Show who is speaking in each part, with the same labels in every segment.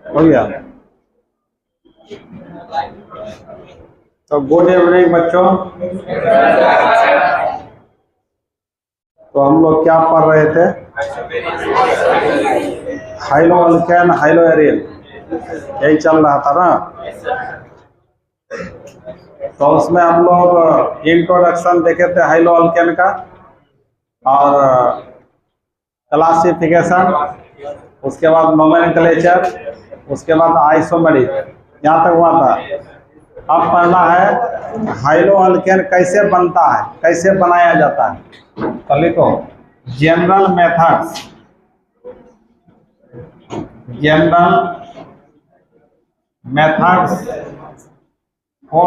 Speaker 1: हो गया। तो गुड इवनिंग बच्चों। तो हम लोग क्या पढ़ रहे थे? हाइलो अल्केन हाइलो एरिन, यही चल रहा था ना। तो उसमें हम लोग इंट्रोडक्शन देखे थे हाइलो अल्केन का, और क्लासिफिकेशन, उसके बाद नोमेनक्लेचर, उसके बाद आइसोमेरिक, यहाँ तक हुआ था। अब पढ़ना है हाइलो अल्केन कैसे बनता है, कैसे बनाया जाता है। तो लिखो general methods, general methods for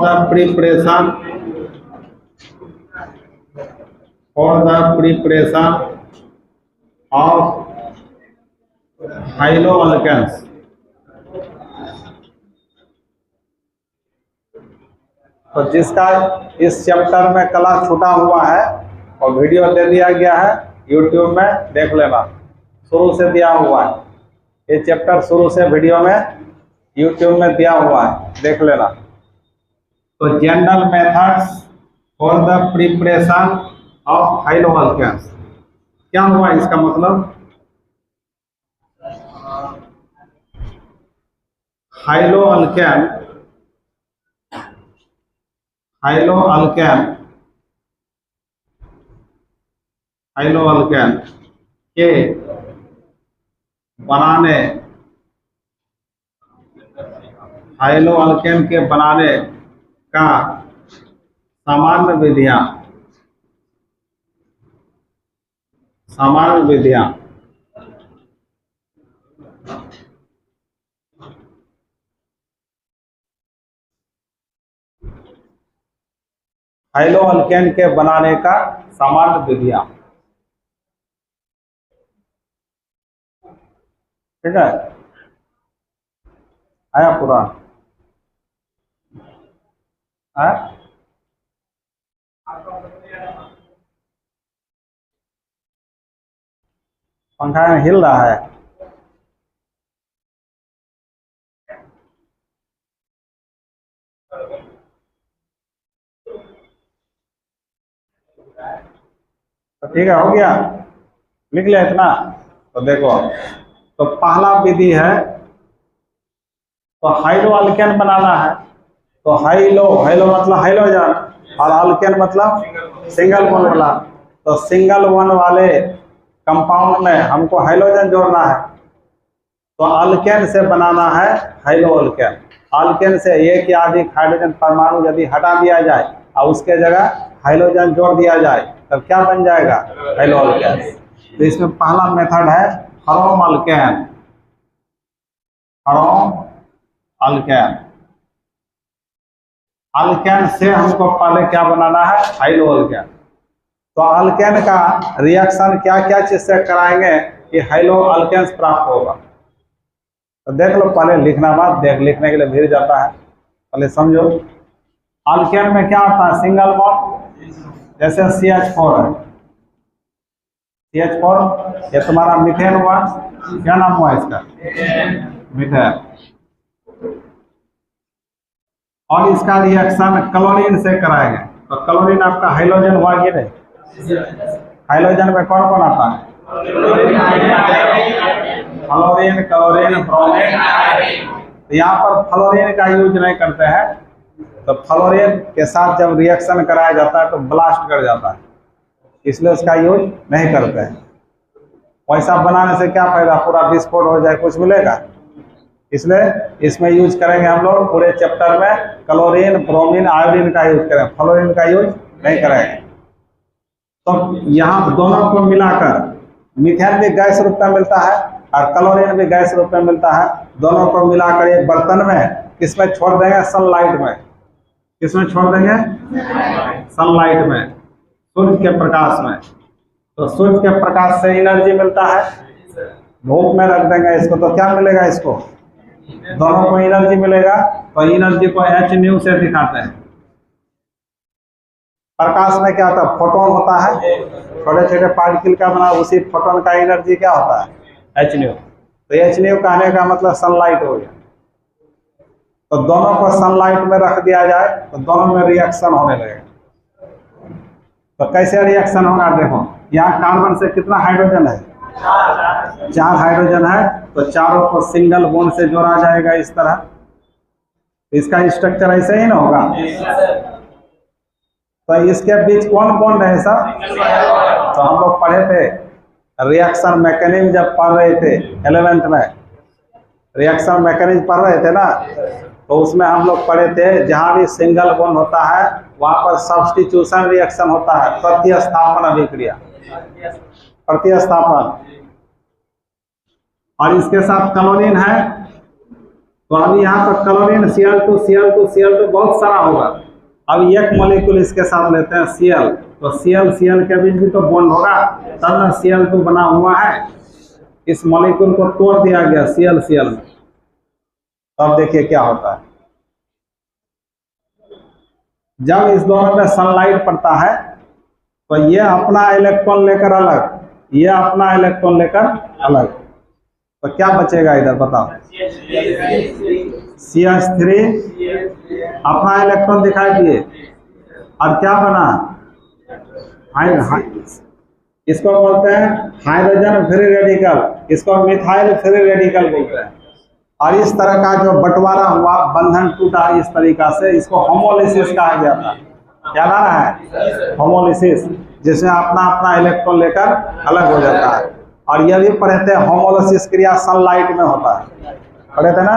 Speaker 1: the preparation of haloalkanes. तो जिसका इस चैप्टर में क्लास छूटा हुआ है और वीडियो दे दिया गया है यूट्यूब में, देख लेना, शुरू से दिया हुआ है। ये चैप्टर शुरू से वीडियो में यूट्यूब में दिया हुआ है, देख लेना। तो general methods for the preparation of haloalkanes, क्या हुआ इसका मतलब? Haloalkane, haloalkane, haloalkane के बनाने, हाइलो अल्केन के बनाने का सामान्य विधियां, सामान्य विधियां हाइलो अल्केन के बनाने का सामान्य विधियां, ठीक है। आया पूरा? पंखा हिल रहा है। तो ठीक है, हो गया, लिख लिया इतना। तो देखो, तो पहला विधि है, तो हाइलो अल्केन बनाना है। तो हाइलो, हाइलो मतलब हाइलोजन, और अल्केन मतलब सिंगल बॉन्ड वाला। तो सिंगल बॉन्ड वाले कंपाउंड में हमको हाइलोजन जोड़ना है, तो अल्केन से बनाना है हाइलो अल्केन। अल्केन से एक या अधिक हाइड्रोजन परमाणु यदि हटा दिया जाए और उसके जगह हाइलोजन जोड़ दिया जाए, तब क्या बन जाएगा? High-low alkane. तो इसमें पहला मेथड है from alkane, from alkane. Alkane से हमको पहले क्या बनाना है? High-low alkane. तो अल्केन का रिएक्शन क्या क्या चीज से कराएंगे कि हाइलो अल्केन्स प्राप्त होगा? तो देख लो, पहले लिखना मत, देख लिखने के लिए भीड़ जाता है, पहले समझो। अल्केन में क्या होता है? सिंगल बॉन्ड, जैसे CH4 है, CH4, ये तुम्हारा मीथेन हुआ, क्या नाम हुआ इसका? मीथेन। और इसका रिएक्शन क्लोरीन से कराएंगे। तो क्लोरीन आपका हाइलोजन हुआ कि नहीं? हाइलोजन में कौन कौन आता है? Fluorine, chlorine, bromine. तो यहाँ पर फ्लोरीन का यूज नहीं करते हैं। तो फ्लोरीन के साथ जब रिएक्शन कराया जाता है तो ब्लास्ट कर जाता है, इसलिए उसका यूज नहीं करते हैं। वैसा बनाने से क्या फायदा? पूरा विस्फोट हो जाए, कुछ मिलेगा? इसलिए इसमें यूज करेंगे हम लोग पूरे चैप्टर में क्लोरीन, ब्रोमीन, आयोडीन का यूज करेंगे, फ्लोरीन का यूज नहीं करेंगे। तो यहाँ दोनों को मिलाकर मीथेन भी गैस रूप में मिलता है और क्लोरीन भी गैस रूप में मिलता है। दोनों को मिलाकर एक बर्तन में किसमें छोड़ देंगे? सनलाइट में। किसमें छोड़ देंगे? सनलाइट में, सूर्य के प्रकाश में। तो सूर्य के प्रकाश से एनर्जी मिलता है, धूप में रख देंगे इसको, तो क्या मिलेगा? इसको दोनों को एनर्जी मिलेगा। तो एनर्जी को H से दिखाते हैं। प्रकाश में क्या होता है? फोटोन होता है, छोटे छोटे पार्टिकल का बना, उसी फोटोन का एनर्जी क्या होता है? HNO। तो HNO कहने का मतलब सनलाइट हो गया। तो दोनों को सनलाइट में रख दिया जाए तो दोनों में रिएक्शन होने लगेगा। तो कैसे रिएक्शन होगा देखो, यहाँ कार्बन से कितना हाइड्रोजन है, 4 हाइड्रोजन है, तो चारों को सिंगल बॉन्ड से जोड़ा जाएगा इस तरह। इसका स्ट्रक्चर ऐसे ही ना होगा। तो इसके बीच कौन बॉन्ड है सब? तो हम लोग पढ़े थे रिएक्शन मैकेनिज्म, जब पढ़ रहे थे 11th में रिएक्शन मैकेनिज्म पढ़ रहे थे ना, तो उसमें हम लोग पढ़े थे जहाँ भी सिंगल बॉन्ड होता है वहाँ पर सब्स्टिट्यूशन रिएक्शन होता है, प्रतिस्थापन अभिक्रिया, प्रतिस्थापन। और इसके साथ क्लोरीन है, तो अभी यहाँ पर क्लोरीन Cl2 Cl2 Cl2 बहुत सारा होगा। अब एक मॉलिक्यूल इसके साथ लेते हैं Cl, तो Cl Cl के बीच भी तो बॉन्ड होगा, तब ना Cl2 बना हुआ है। इस मॉलिक्यूल को तोड़ दिया गया Cl Cl में, अब देखिए क्या होता है। जब इस दोनों में सनलाइट पड़ता है तो ये अपना इलेक्ट्रॉन लेकर अलग, ये अपना इलेक्ट्रॉन लेकर अलग, तो क्या बचेगा इधर बताओ? CH3 अपना इलेक्ट्रॉन दिखाई दिए, और क्या बना? इसको बोलते हैं हाइड्रोजन फ्री रेडिकल, इसको मिथाइल फ्री रेडिकल बोलते हैं। और इस तरह का जो बंटवारा हुआ, बंधन टूटा इस तरीका से, इसको होमोलिसिस कहा गया था। क्या नाम है? होमोलिसिस, जिसमें अपना अपना इलेक्ट्रॉन लेकर अलग हो जाता है। और यह भी पढ़े थे होमोलिसिस क्रिया सनलाइट में होता है, पढ़े थे ना,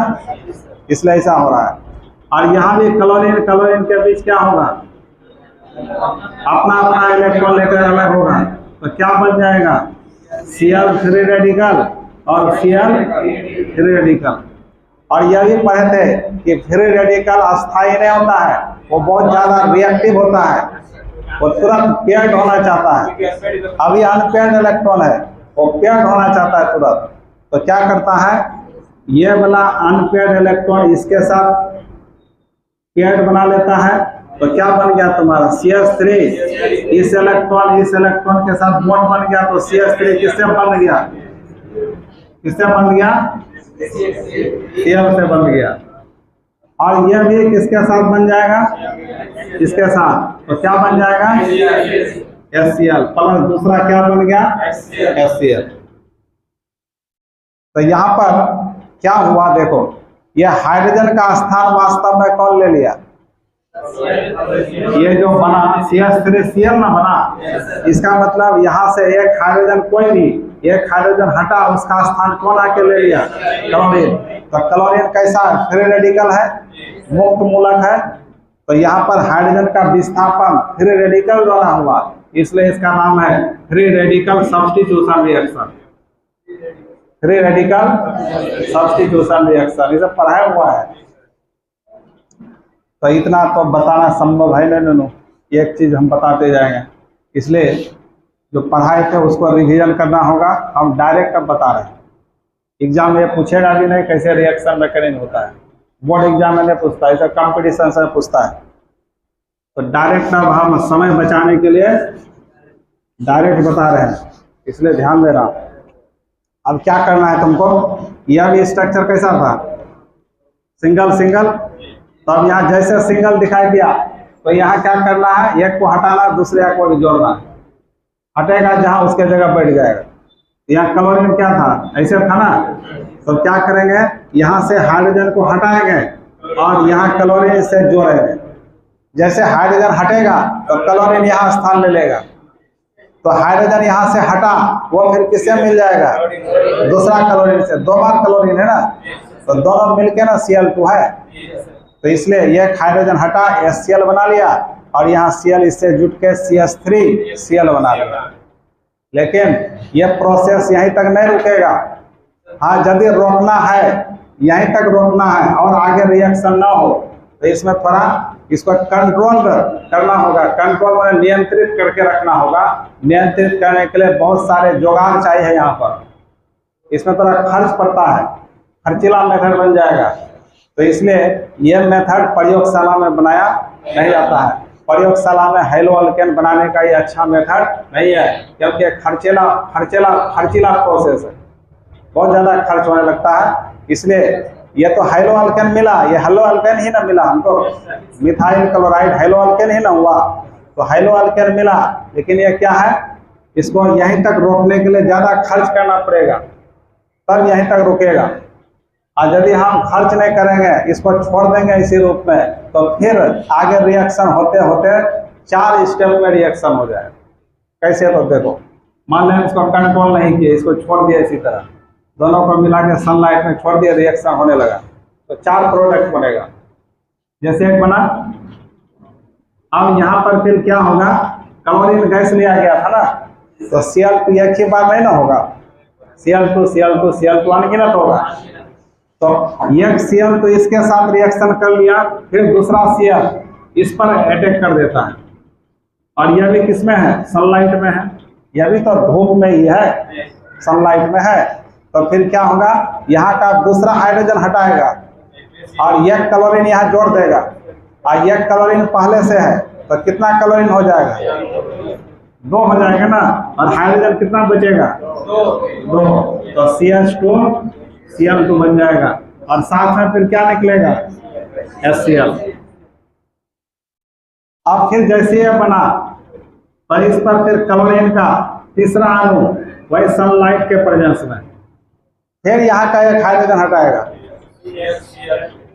Speaker 1: इसलिए ऐसा हो रहा है। और यहाँ भी क्लोरीन क्लोरीन के बीच क्या होगा? अपना अपना इलेक्ट्रॉन लेकर अलग होगा, तो क्या बन जाएगा? Cl फ्री रेडिकल और Cl फ्री रेडिकल। और यह भी पढ़े थे कि फ्री रेडिकल अस्थायी नहीं होता है, वो बहुत ज्यादा रिएक्टिव होता है, वो तुरंत पेयर्ड होना चाहता है। अभी अनपेयर्ड इलेक्ट्रॉन है, वो पेयर्ड होना चाहता है तुरंत, तो क्या करता है? ये वाला अनपेयर्ड इलेक्ट्रॉन इसके साथ पेयर्ड बना लेता है, तो क्या बन गया तुम्हारा? CH3। इस इलेक्ट्रॉन के साथ बॉन्ड बन गया, तो CH3 किससे बन गया? किससे बन गया? Cl से बन गया। और यह भी किसके साथ बन जाएगा? इसके साथ, तो क्या बन जाएगा? HCl प्लस दूसरा क्या बन गया? HCl। तो यहाँ पर क्या हुआ देखो, यह हाइड्रोजन का स्थान वास्तव में कौन ले लिया? ये जो बना CH3Cl ना बना, इसका मतलब यहाँ से एक हाइड्रोजन कोई नहीं, एक हाइड्रोजन हटा, उसका स्थान कौन आके ले लिया? क्लोरीन। तो क्लोरीन कैसा? फ्री रेडिकल है, मुक्त मूलक है, तो यहाँ पर हाइड्रोजन का विस्थापन फ्री रेडिकल द्वारा हुआ, इसलिए इसका नाम है free radical substitution reaction. Free radical substitution reaction, इसे पढ़ाया हुआ है। तो इतना तो बताना संभव है नहीं, एक चीज हम बताते जाएंगे, इसलिए जो पढ़ाए थे उसको रिवीजन करना होगा। हम डायरेक्ट अब बता रहे हैं, एग्जाम में पूछेगा भी नहीं कैसे रिएक्शन मैकेनिज्म होता है, बोर्ड एग्जाम में नहीं पूछता है, सब कंपटीशन से पूछता है। तो डायरेक्ट अब हम समय बचाने के लिए डायरेक्ट बता रहे हैं, इसलिए ध्यान दे रहा हूँ। अब क्या करना है तुमको? यह भी स्ट्रक्चर कैसा था? Single single. तो अब यहाँ जैसे सिंगल दिखाई दिया, तो यहाँ क्या करना है? एक को हटाना, दूसरे को भी जोड़ना है। हटेगा जहाँ उसके जगह बैठ जाएगा। यहाँ क्लोरीन क्या था? ऐसे था ना, तो क्या करेंगे? यहाँ से हाइड्रोजन को हटाएंगे और यहाँ क्लोरीन से जोड़ेंगे। जैसे हाइड्रोजन हटेगा तो क्लोरीन यहाँ स्थान ले लेगा, तो हाइड्रोजन यहाँ से हटा, वो फिर किससे मिल जाएगा? दूसरा क्लोरीन से। 2 बार क्लोरीन है ना, तो दोनों मिलके ना Cl2 है, तो इसलिए ये हाइड्रोजन हटा, HCl बना लिया, और यहाँ Cl इससे जुट के CH3Cl बना लिया। लेकिन यह प्रोसेस यहीं तक नहीं रुकेगा। हाँ, यदि रोकना है, यहीं तक रोकना है और आगे रिएक्शन ना हो, तो इसमें थोड़ा इसको कंट्रोल करना होगा। कंट्रोल में नियंत्रित करके रखना होगा। नियंत्रित करने के लिए बहुत सारे जुगाड़ चाहिए यहाँ पर, इसमें थोड़ा खर्च पड़ता है, खर्चीला मेथड बन जाएगा। तो इसलिए यह मेथड प्रयोगशाला में बनाया नहीं जाता है। प्रयोगशाला में हैलो अल्केन बनाने का ये अच्छा मेथड नहीं है, क्योंकि खर्चीला प्रोसेस है। बहुत ज़्यादा खर्च होने लगता है। इसलिए ये तो हाइलो अल्केन मिला, ये हेलो अल्केन ही ना मिला हमको, मिथाइल क्लोराइड हाइलो अल्केन ही ना हुआ, तो हाइलो अल्केन मिला। लेकिन ये क्या है, इसको यहीं तक रोकने के लिए ज़्यादा खर्च करना पड़ेगा, तब यहीं तक रुकेगा। और यदि हम खर्च नहीं करेंगे, इसको छोड़ देंगे इसी रूप में, तो फिर आगे रिएक्शन होते होते 4 स्टेप में रिएक्शन हो जाएगा। कैसे, तो देखो, मान लें इसको कंट्रोल नहीं किए, इसको छोड़ दिया इसी तरह, दोनों को मिला के सनलाइट में छोड़ दिया, रिएक्शन होने लगा, तो 4 प्रोडक्ट बनेगा। जैसे एक बना, अब यहाँ पर फिर क्या होगा, क्लोरीन गैस लिया गया था ना, तो Cl2 एक ही बार नहीं ना होगा, Cl2 Cl2 Cl2 अनगिनत होगा। तो एक Cl तो इसके साथ रिएक्शन कर लिया, फिर दूसरा Cl इस पर अटैक कर देता है, और यह भी किसमें है, सनलाइट में है, यह भी तो धूप में ही है, सनलाइट में है। तो फिर क्या होगा, यहाँ का दूसरा हाइड्रोजन हटाएगा और एक क्लोरीन यहाँ जोड़ देगा, और एक क्लोरीन पहले से है, तो कितना क्लोरीन हो जाएगा, 2 हो जाएगा ना, और हाइड्रोजन कितना बचेगा, 2, तो CH2 Cl2 बन जाएगा, और साथ में फिर क्या निकलेगा, HCl। अब फिर जैसे ये बना, तो इस पर फिर क्लोरीन का तीसरा अणु वही सनलाइट के प्रेजेंस में, फिर यहाँ का एक हाइड्रोजन हटाएगा,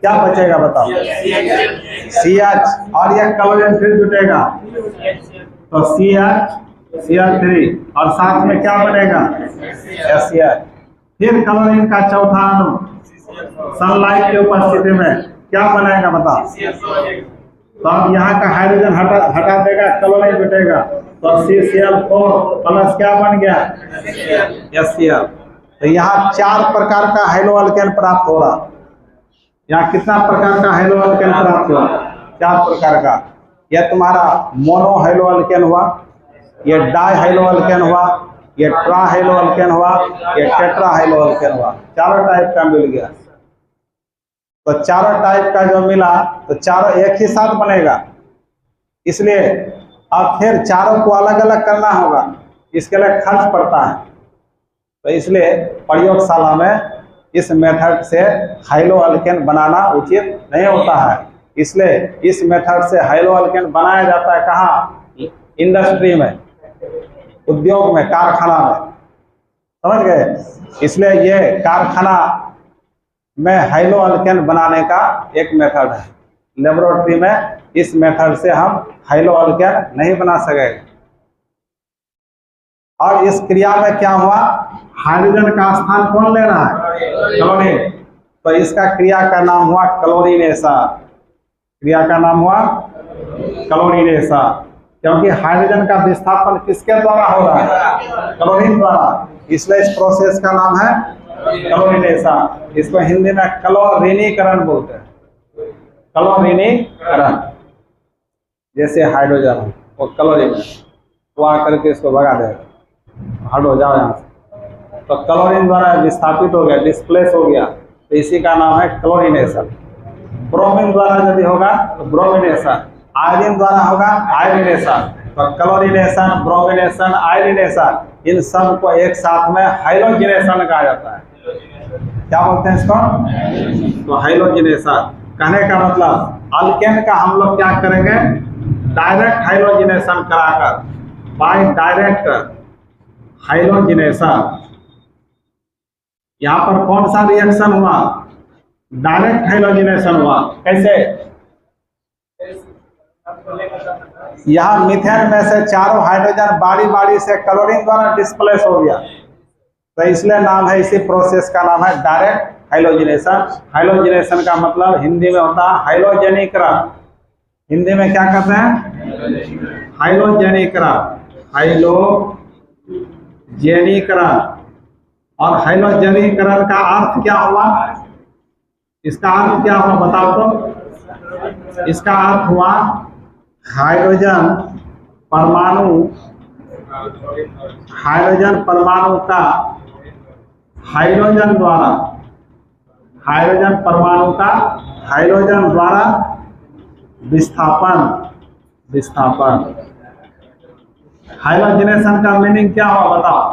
Speaker 1: क्या बचेगा बताओ, CH, और यह क्लोरीन फिर जुटेगा, तो CH Cl3, और साथ में क्या बनेगा, HCl। फिर क्लोरीन का चौथा अणु सनलाइट की उपस्थिति में क्या बनेगा बताओ, तो अब यहाँ का हाइड्रोजन हटा देगा, क्लोरीन जुटेगा, तो CCl4 प्लस क्या बन गया, HCl। तो यहाँ 4 प्रकार का हाइलो अल्केन प्राप्त हो रहा। यहाँ कितना प्रकार का हाइलो अल्केन प्राप्त हुआ, 4 प्रकार का। यह तुम्हारा मोनो हाइलो अल्केन हुआ, ये डाई हाइलो अल्केन हुआ, ये ट्रा हाइलो अल्केन हुआ, ये टेट्रा हाइलो अल्केन हुआ, 4 टाइप का मिल गया। तो 4 टाइप का जो मिला, तो 4 एक ही साथ बनेगा, इसलिए अब फिर 4 को अलग अलग करना होगा, इसके लिए खर्च पड़ता है। तो इसलिए प्रयोगशाला में इस मेथड से हाइलो अल्केन बनाना उचित नहीं होता है। इसलिए इस मेथड से हाइलो अल्केन बनाया जाता है कहाँ, इंडस्ट्री में, उद्योग में, कारखाना में, समझ गए। इसलिए ये कारखाना में हाइलो अल्केन बनाने का एक मेथड है। लेबोरेटरी में इस मेथड से हम हाइलो अल्केन नहीं बना सकेंगे। और इस क्रिया में क्या हुआ, हाइड्रोजन का स्थान कौन ले रहा है, क्लोरीन, तो इसका क्रिया का नाम हुआ क्लोरीनेशन। क्रिया का नाम हुआ क्लोरीनेशन, क्योंकि हाइड्रोजन का विस्थापन किसके द्वारा हो रहा है, क्लोरीन द्वारा, इसलिए इस प्रोसेस का नाम है क्लोरीनेशन। इसको हिंदी में क्लोरीनीकरण बोलते हैं, क्लोरीनीकरण। जैसे हाइड्रोजन वो क्लोरीन वो आकर के इसको भगा देगा, हट हो जाओ यहाँ से, तो क्लोरीन द्वारा विस्थापित हो गया, डिस्प्लेस हो गया, तो इसी का नाम है क्लोरीनेशन। ब्रोमीन द्वारा यदि होगा तो ब्रोमिनेशन, आयरन द्वारा होगा आयरनेशन। तो क्लोरीनेशन, ब्रोमिनेशन, आयरनेशन, इन सब को एक साथ में हाइलोजिनेशन कहा जाता है। क्या बोलते हैं इसको, तो हाइलोजिनेशन। कहने का मतलब अल्केन का हम लोग क्या करेंगे, डायरेक्ट हाइलोजिनेशन कराकर, बाय डायरेक्ट हाइलोजिनेशन। यहाँ पर कौन सा रिएक्शन हुआ, डायरेक्ट हाइलोजिनेशन हुआ। कैसे, यहाँ मीथेन में से 4 हाइड्रोजन बारी बारी से क्लोरीन द्वारा डिस्प्लेस हो गया, तो इसलिए नाम है, इसी प्रोसेस का नाम है डायरेक्ट हाइलोजिनेशन। हाइलोजिनेशन का मतलब हिंदी में होता है हाइलोजेनीकरण। हिंदी में क्या कहते हैं, हाइलोजेनीकरण, हाइलोजेनीकरण। और हाइलोजेनीकरण का अर्थ क्या हुआ, इसका अर्थ क्या हुआ बताओ तो। इसका अर्थ हुआ हाइड्रोजन परमाणु, हाइड्रोजन परमाणु का हाइड्रोजन द्वारा, हाइड्रोजन परमाणु का हाइड्रोजन द्वारा विस्थापन, विस्थापन। हाइलोजिनेशन का मीनिंग क्या हुआ बताओ,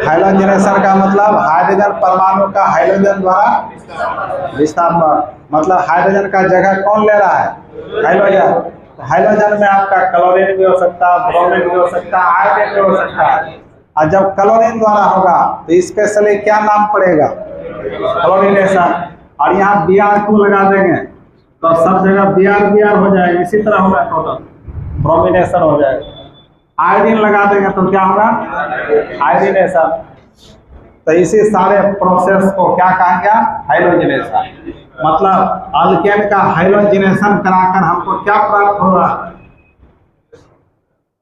Speaker 1: हाइलोजनेशन का मतलब हाइड्रोजन परमाणु का हाइड्रोजन द्वारा विस्तार, मतलब हाइड्रोजन का जगह कौन ले रहा है? हाइड्रोजन। हाइड्रोजन में आपका क्लोरीन भी हो सकता है, ब्रोमीन भी हो सकता है, आयोडीन भी हो सकता है। और जब क्लोरीन द्वारा होगा तो स्पेशली क्या नाम पड़ेगा? क्लोरीनेशन। और यहाँ Br2 लगा देंगे तो सब जगह Br हो जाएगा, इसी तरह होगा टोटल, ब्रोमिनेशन हो जाएगा। आयोडीन लगा देंगे तो क्या होगा? आयोडीनेशन। तो इसी सारे प्रोसेस को क्या कहा गया? हाइलोजिनेशन। मतलब अल्केन का हाइलोजिनेशन कराकर हमको क्या प्राप्त हो रहा है?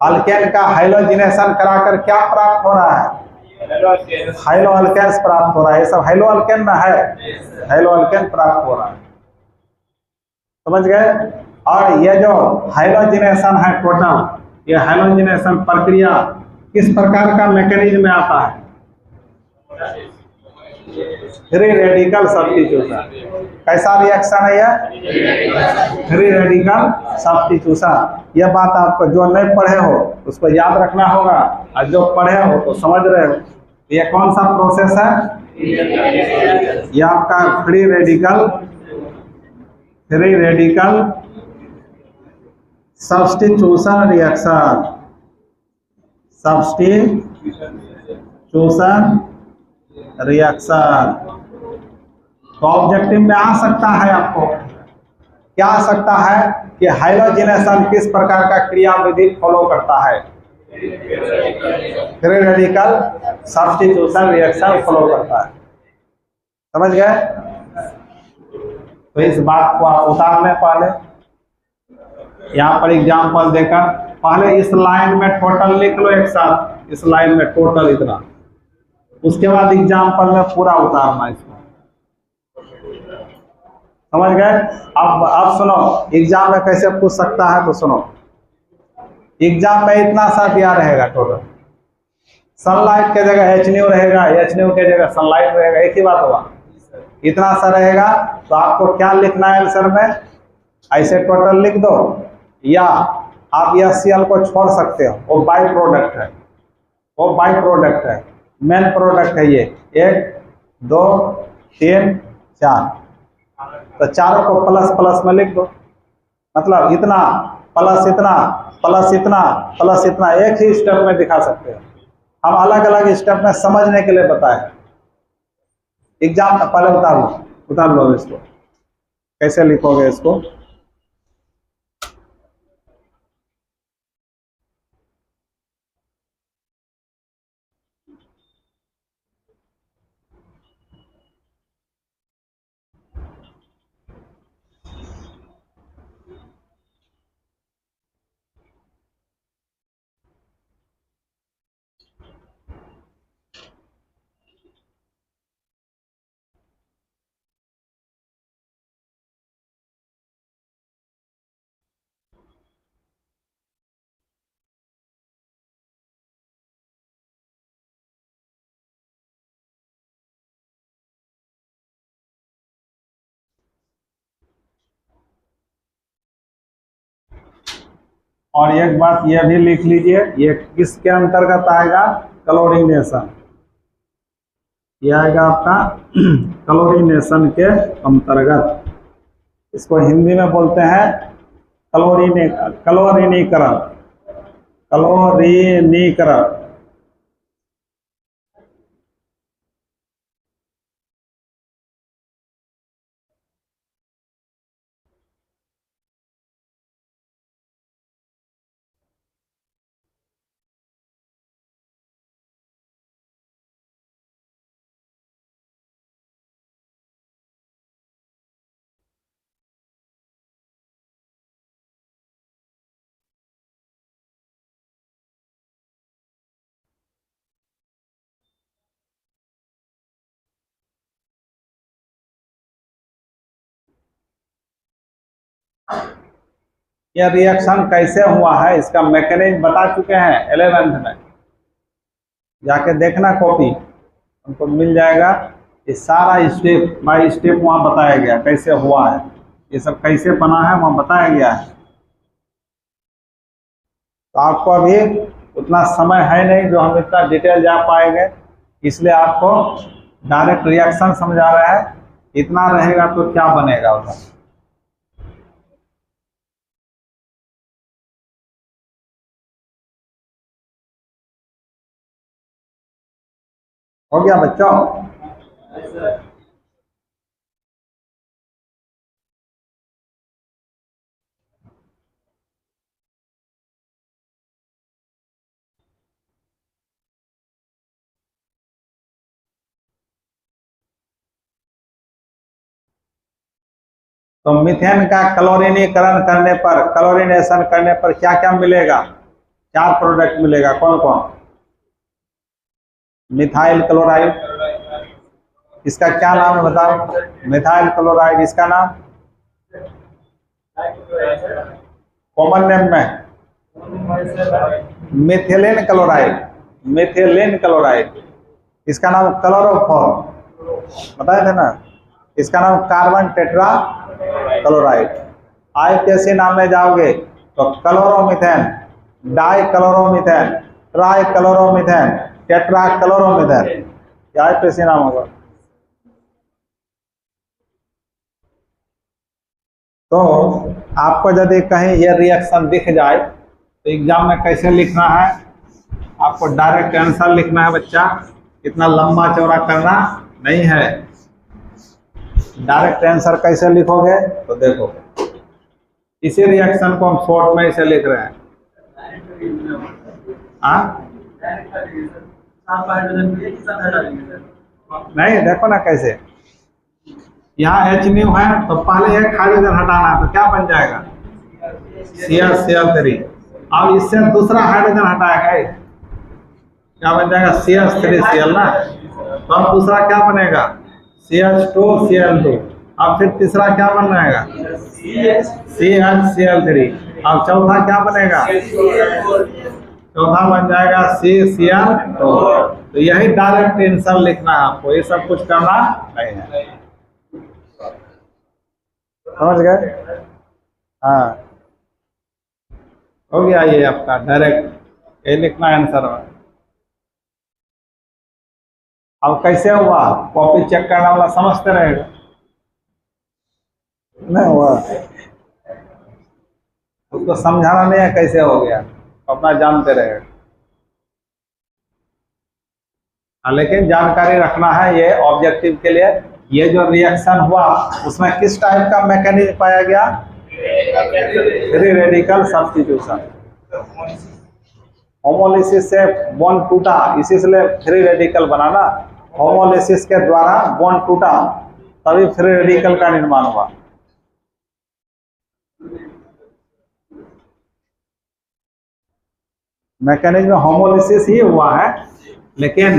Speaker 1: अल्केन का हाइलोजिनेशन कराकर क्या प्राप्त हो रहा है? हाइलो अल्केन्स प्राप्त हो रहा है। ये सब हाइलो अल्केन में है, हाइलो अल्केन प्राप्त हो रहा है। समझ गए? और ये जो हाइलोजिनेशन है टोटल, ये हाइलोजिनेशन प्रक्रिया किस प्रकार का मैकेनिज्म में आता है? Free radical substitution. कैसा रिएक्शन है यह? Free radical substitution. यह बात आपको जो नहीं पढ़े हो उसको याद रखना होगा, और जो पढ़े हो तो समझ रहे हो। ये कौन सा प्रोसेस है? यह आपका free radical substitution reaction. Substitution reaction. तो ऑब्जेक्टिव में आ सकता है आपको, क्या आ सकता है कि हाइलोजिनेशन किस प्रकार का क्रियाविधि फॉलो करता है? Free radical substitution reaction follow करता है। समझ गए? तो इस बात को आप उतार लें। पहले यहाँ पर एग्जाम्पल देकर, पहले इस लाइन में टोटल लिख लो एक साथ, इस लाइन में टोटल इतना, उसके बाद एग्जाम्पल में पूरा उतारना इसको। समझ गए? अब सुनो, एग्जाम में कैसे पूछ सकता है तो सुनो। एग्जाम में इतना सा दिया रहेगा टोटल, सनलाइट के जगह HNO रहेगा, HNO के जगह सनलाइट रहेगा, एक ही बात होगा। इतना सा रहेगा तो आपको क्या लिखना है आंसर में? ऐसे टोटल लिख दो, या आप यह Cl को छोड़ सकते हो, वो बाई प्रोडक्ट है, वो बाई प्रोडक्ट है, मेन प्रोडक्ट है ये। 1 2 3 4, तो चारों को प्लस प्लस में लिख दो। मतलब इतना प्लस इतना प्लस इतना प्लस इतना, एक ही स्टेप में दिखा सकते हो। हम अलग अलग स्टेप में समझने के लिए बताए। एग्जाम पहले उतार लो इसको, कैसे लिखोगे इसको? और एक बात यह भी लिख लीजिए, ये किसके अंतर्गत आएगा? क्लोरीनेशन। यह आएगा आपका क्लोरीनेशन के अंतर्गत। इसको हिंदी में बोलते हैं क्लोरीनीकरण। क्लोरीनीकरण। यह रिएक्शन कैसे हुआ है इसका मैकेनिज्म बता चुके हैं 11th में, जाके देखना कॉपी, उनको मिल जाएगा। ये सारा स्टेप बाय स्टेप वहाँ बताया गया कैसे हुआ है, ये सब कैसे बना है वहाँ बताया गया है। तो आपको अभी उतना समय है नहीं जो हम इतना डिटेल जा पाएंगे, इसलिए आपको डायरेक्ट रिएक्शन समझा रहा है। इतना रहेगा तो क्या बनेगा उधर। हो गया बच्चों? तो मीथेन का क्लोरीनीकरण करने पर, क्लोरीनेशन करने पर क्या क्या मिलेगा? 4 प्रोडक्ट मिलेगा। कौन कौन? मिथाइल क्लोराइड, इसका क्या नाम है बताओ? मिथाइल क्लोराइड, इसका नाम कॉमन नेम में मिथिलेन क्लोराइड, मिथिलेन क्लोराइड, इसका नाम क्लोरोफॉर्म, बताए थे ना। इसका नाम कार्बन टेट्रा क्लोराइड। आईपीएससी नाम में जाओगे तो chloromethane, dichloromethane, trichloromethane, tetrachloromethane, IUPAC नाम होगा। तो आपको यदि कहीं ये रिएक्शन दिख जाए तो एग्जाम में कैसे लिखना है? आपको डायरेक्ट आंसर लिखना है बच्चा, इतना लंबा चौड़ा करना नहीं है। डायरेक्ट आंसर कैसे लिखोगे? तो देखो, इसी रिएक्शन को हम शॉर्ट में इसे लिख रहे हैं। नहीं, देखो ना कैसे, यहाँ H न्यू है तो पहले एक हाइड्रोजन हटाना है, तो क्या बन जाएगा? CH3। अब इससे दूसरा हाइड्रोजन हटाएगा, क्या बन जाएगा? CH3Cl ना। तो अब दूसरा क्या बनेगा? CH2Cl2। अब फिर तीसरा क्या बन जाएगा? CHCl3। अब चौथा क्या बनेगा? चौथा बन जाएगा CCl2। तो यही डायरेक्ट आंसर लिखना है आपको, ये सब कुछ करना नहीं है। समझ गए? हाँ, हो गया ये आपका डायरेक्ट, ये लिखना है आंसर में। अब कैसे हुआ? कॉपी चेक करने वाला समझते रहेगा, नहीं हुआ उसको समझाना नहीं है कैसे हो गया, अपना जानते रहेगा। लेकिन जानकारी रखना है ये ऑब्जेक्टिव के लिए। ये जो रिएक्शन हुआ उसमें किस टाइप का मैकेनिज्म पाया गया? Free radical substitution. होमोलिसिस से बॉन्ड टूटा, इसीलिए फ्री रेडिकल बना ना। होमोलिसिस के द्वारा बॉन्ड टूटा तभी फ्री रेडिकल का निर्माण हुआ। मैकेनिज्म होमोलिसिस ही हुआ है, लेकिन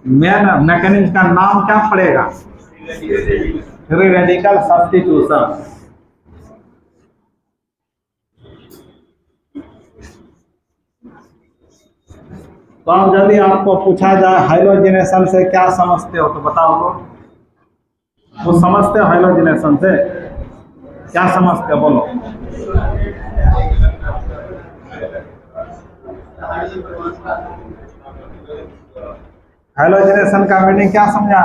Speaker 1: मेन मैकेनिज्म का नाम क्या पड़ेगा? Free radical substitution. तो अब यदि आपको पूछा जाए हाइड्रोजनेशन से क्या समझते हो, तो बताओ तो। वो समझते हो हाइड्रोजनेशन से क्या समझते हो? बोलो। हाइड्रोजनेशन का मीनिंग क्या समझा?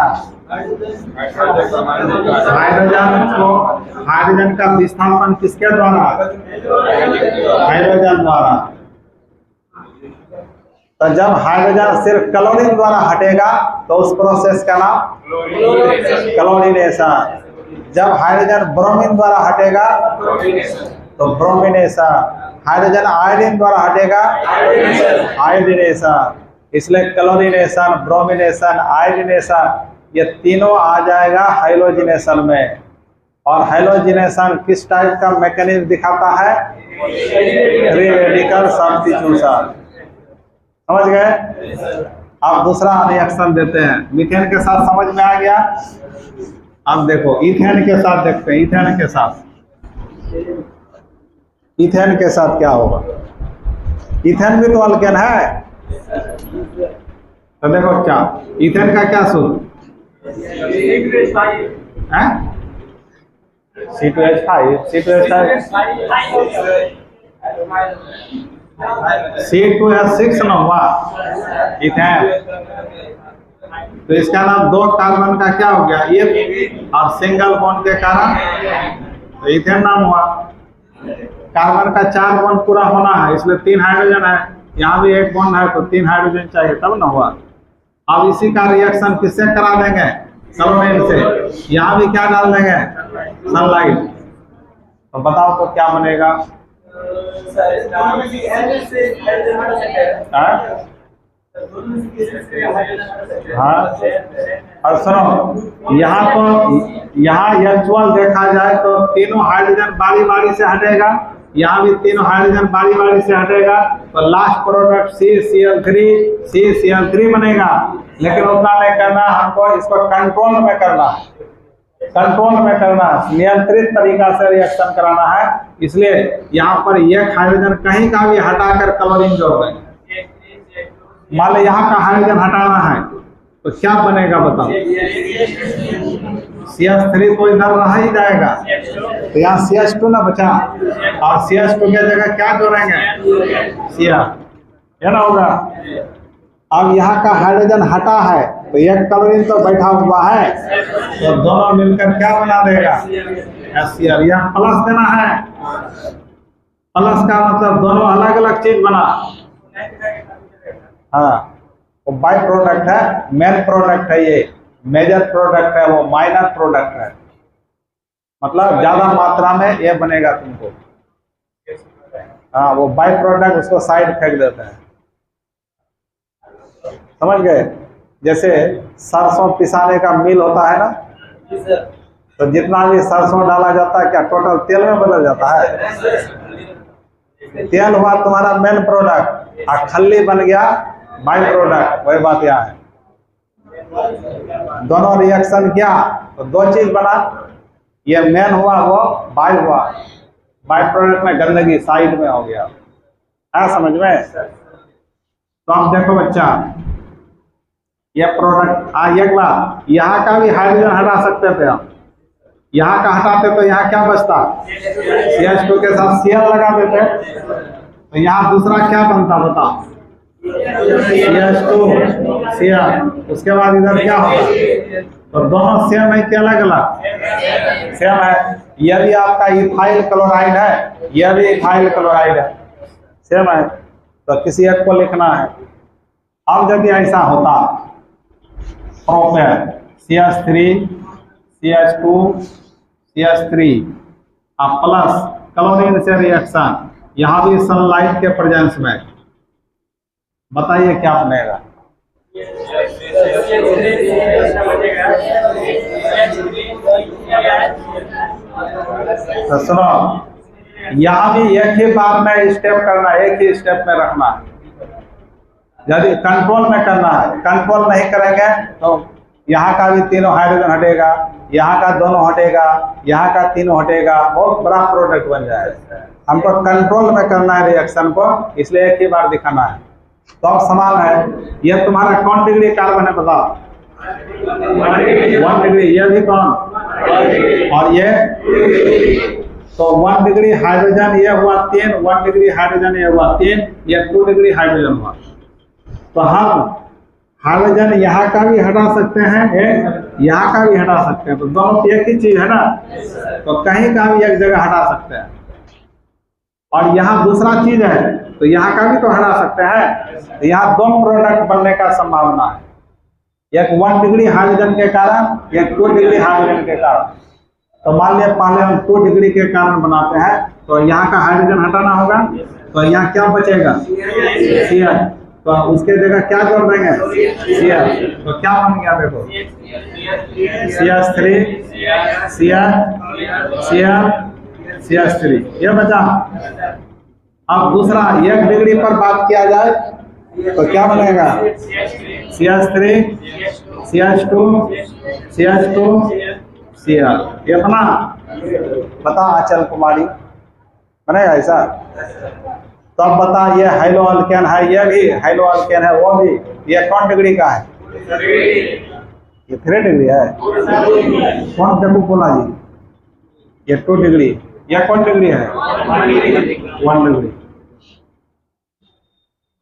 Speaker 1: हाइड्रोजन का विस्थापन किसके द्वारा? हाइड्रोजन द्वारा। तो जब हाइड्रोजन सिर्फ क्लोरीन द्वारा हटेगा तो उस प्रोसेस का नाम क्लोरीनेशन। जब हाइड्रोजन ब्रोमीन द्वारा हटेगा तो ब्रोमिनेशन। हाइड्रोजन आयोडीन द्वारा हटेगा आयोडीनेशन। इसलिए क्लोरीनेशन, ब्रोमिनेशन, आयोडीनेशन ये तीनों आ जाएगा हाइड्रोजनेशन में। और हाइड्रोजनेशन किस टाइप का मैकेनिज्म दिखाता है? Free radical substitution. समझ गए? अब दूसरा रिएक्शन देते हैं। मीथेन के साथ समझ में आ गया। अब देखो इथेन के साथ देखते हैं। इथेन के साथ, इथेन के साथ क्या होगा? इथेन भी तो अल्केन है। तो देखो क्या, इथेन का क्या सूत्र? C2H5। C2H6 ना हुआ इथेन, तो इसका नाम दो कार्बन का क्या हो गया, एक, और सिंगल बॉन्ड के कारण तो इथेन नाम हुआ। कार्बन का 4 बॉन्ड पूरा होना है, इसलिए 3 हाइड्रोजन है, यहाँ भी एक बॉन्ड है तो 3 हाइड्रोजन चाहिए तब ना हुआ। अब इसी का रिएक्शन किससे करा देंगे, क्लोरीन से, यहाँ भी क्या डाल देंगे, सनलाइट, तो बताओ तो क्या बनेगा। हाँ, और सुनो यहाँ तो यहाँ एक्चुअल देखा जाए तो तीनों हाइड्रोजन बारी बारी से हटेगा, यहाँ भी तीनों हाइड्रोजन बारी बारी से हटेगा, तो लास्ट प्रोडक्ट CCl3 बनेगा। लेकिन उतना नहीं करना, हमको इसको कंट्रोल में करना है, कंट्रोल में करना है, नियंत्रित तरीका से रिएक्शन कराना है। इसलिए यहाँ पर एक हाइड्रोजन कहीं का भी हटाकर क्लोरीन जोड़ देंगे। मान लो यहाँ का हाइड्रोजन हटाना है तो क्या बनेगा बताओ, CH3 तो इधर रह ही जाएगा, तो यहाँ CH2 ना बचा, और CH2 की जगह क्या जोड़ेंगे, Cl, ये ना होगा। अब यहाँ का हाइड्रोजन हटा है तो एक क्लोरीन तो बैठा हुआ है, तो दोनों मिलकर क्या बना देगा, HCl। यहाँ प्लस देना है, प्लस का मतलब दोनों अलग अलग चीज बना, हाँ, वो बाई प्रोडक्ट है, मेन प्रोडक्ट है, ये मेजर प्रोडक्ट है, वो माइनर प्रोडक्ट है, मतलब ज्यादा मात्रा में ये बनेगा तुमको, हाँ, वो बाई प्रोडक्ट उसको साइड फेंक देते हैं, समझ गए। जैसे सरसों पिसाने का मिल होता है ना, तो जितना भी सरसों डाला जाता है क्या टोटल तेल में बदल जाता है, तेल हुआ तुम्हारा मेन प्रोडक्ट और खल्ली बन गया बाई प्रोडक्ट, वही बात यहाँ है। दोनों रिएक्शन किया तो दो चीज बना, ये मेन हुआ वो बाई हुआ, बाई प्रोडक्ट में गंदगी साइड में हो गया, है समझ में। तो आप देखो बच्चा, ये प्रोडक्ट एक बार यहाँ का भी हाइड्रोजन हटा सकते थे हम, यहाँ का हटाते तो यहाँ क्या बचता, CH2 के साथ Cl लगा देते, तो यहाँ दूसरा क्या बनता बता, CH2 Cl, उसके बाद इधर क्या होगा, तो दोनों सेम है कि अलग अलग, सेम है। यह भी आपका इथाइल क्लोराइड है, यह भी इथाइल क्लोराइड है, सेम है, तो किसी एक को लिखना है। अब यदि ऐसा होता propane CH3 CH2 CH3 plus chlorine से रिएक्शन, यहाँ भी सनलाइट के प्रेजेंस में, बताइए क्या बनेगा, तो सुनो यहाँ भी एक ही बार में स्टेप करना, एक ही स्टेप में रखना है। यदि कंट्रोल में करना है, कंट्रोल नहीं करेंगे तो यहाँ का भी तीनों हाइड्रोजन हटेगा, यहाँ का दोनों हटेगा, यहाँ का तीनों हटेगा, बहुत बड़ा प्रोडक्ट बन जाएगा। हमको कंट्रोल में करना है रिएक्शन को, इसलिए एक ही बार दिखाना है। तो अब सवाल है, ये तुम्हारा कौन डिग्री कार्बन है बताओ, 1 डिग्री, ये भी कौन, और ये तो 1 डिग्री हाइड्रोजन ये हुआ 3, 1 डिग्री हाइड्रोजन ये हुआ 3, ये 2 डिग्री हाइड्रोजन हुआ। तो हम हाइड्रोजन यहाँ का भी हटा सकते हैं, यहाँ का भी हटा सकते हैं, तो दोनों एक ही चीज है ना, तो कहीं का भी एक जगह हटा सकते हैं। और यहाँ दूसरा चीज है तो यहाँ का भी तो हटा सकते हैं, तो यहाँ 2 प्रोडक्ट बनने का संभावना है, एक 1 डिग्री हाइड्रोजन के कारण, एक 2 डिग्री हाइड्रोजन के कारण। तो मान लिया पहले हम 2 डिग्री के कारण बनाते हैं, तो यहाँ का हाइड्रोजन हटाना होगा, तो यहाँ क्या बचेगा, Cl, तो उसके जगह क्या जोड़ देंगे, Cl, तो क्या बन गया देखो, CH3 Cl CH3, ये बचा। अब दूसरा 1 डिग्री पर बात किया जाए तो क्या बनेगा, CH3 CH2 CH2 Cl, ये बना, बता अचल कुमारी, बनेगा ऐसा। तो अब बता, ये हाइलो अल्केन है, ये भी हाइलो अल्केन है, वो भी, ये कौन डिग्री का है, ये 3 डिग्री है, कौन जब बोला जी, ये 2 डिग्री, ये कौन डिग्री है, 1 डिग्री।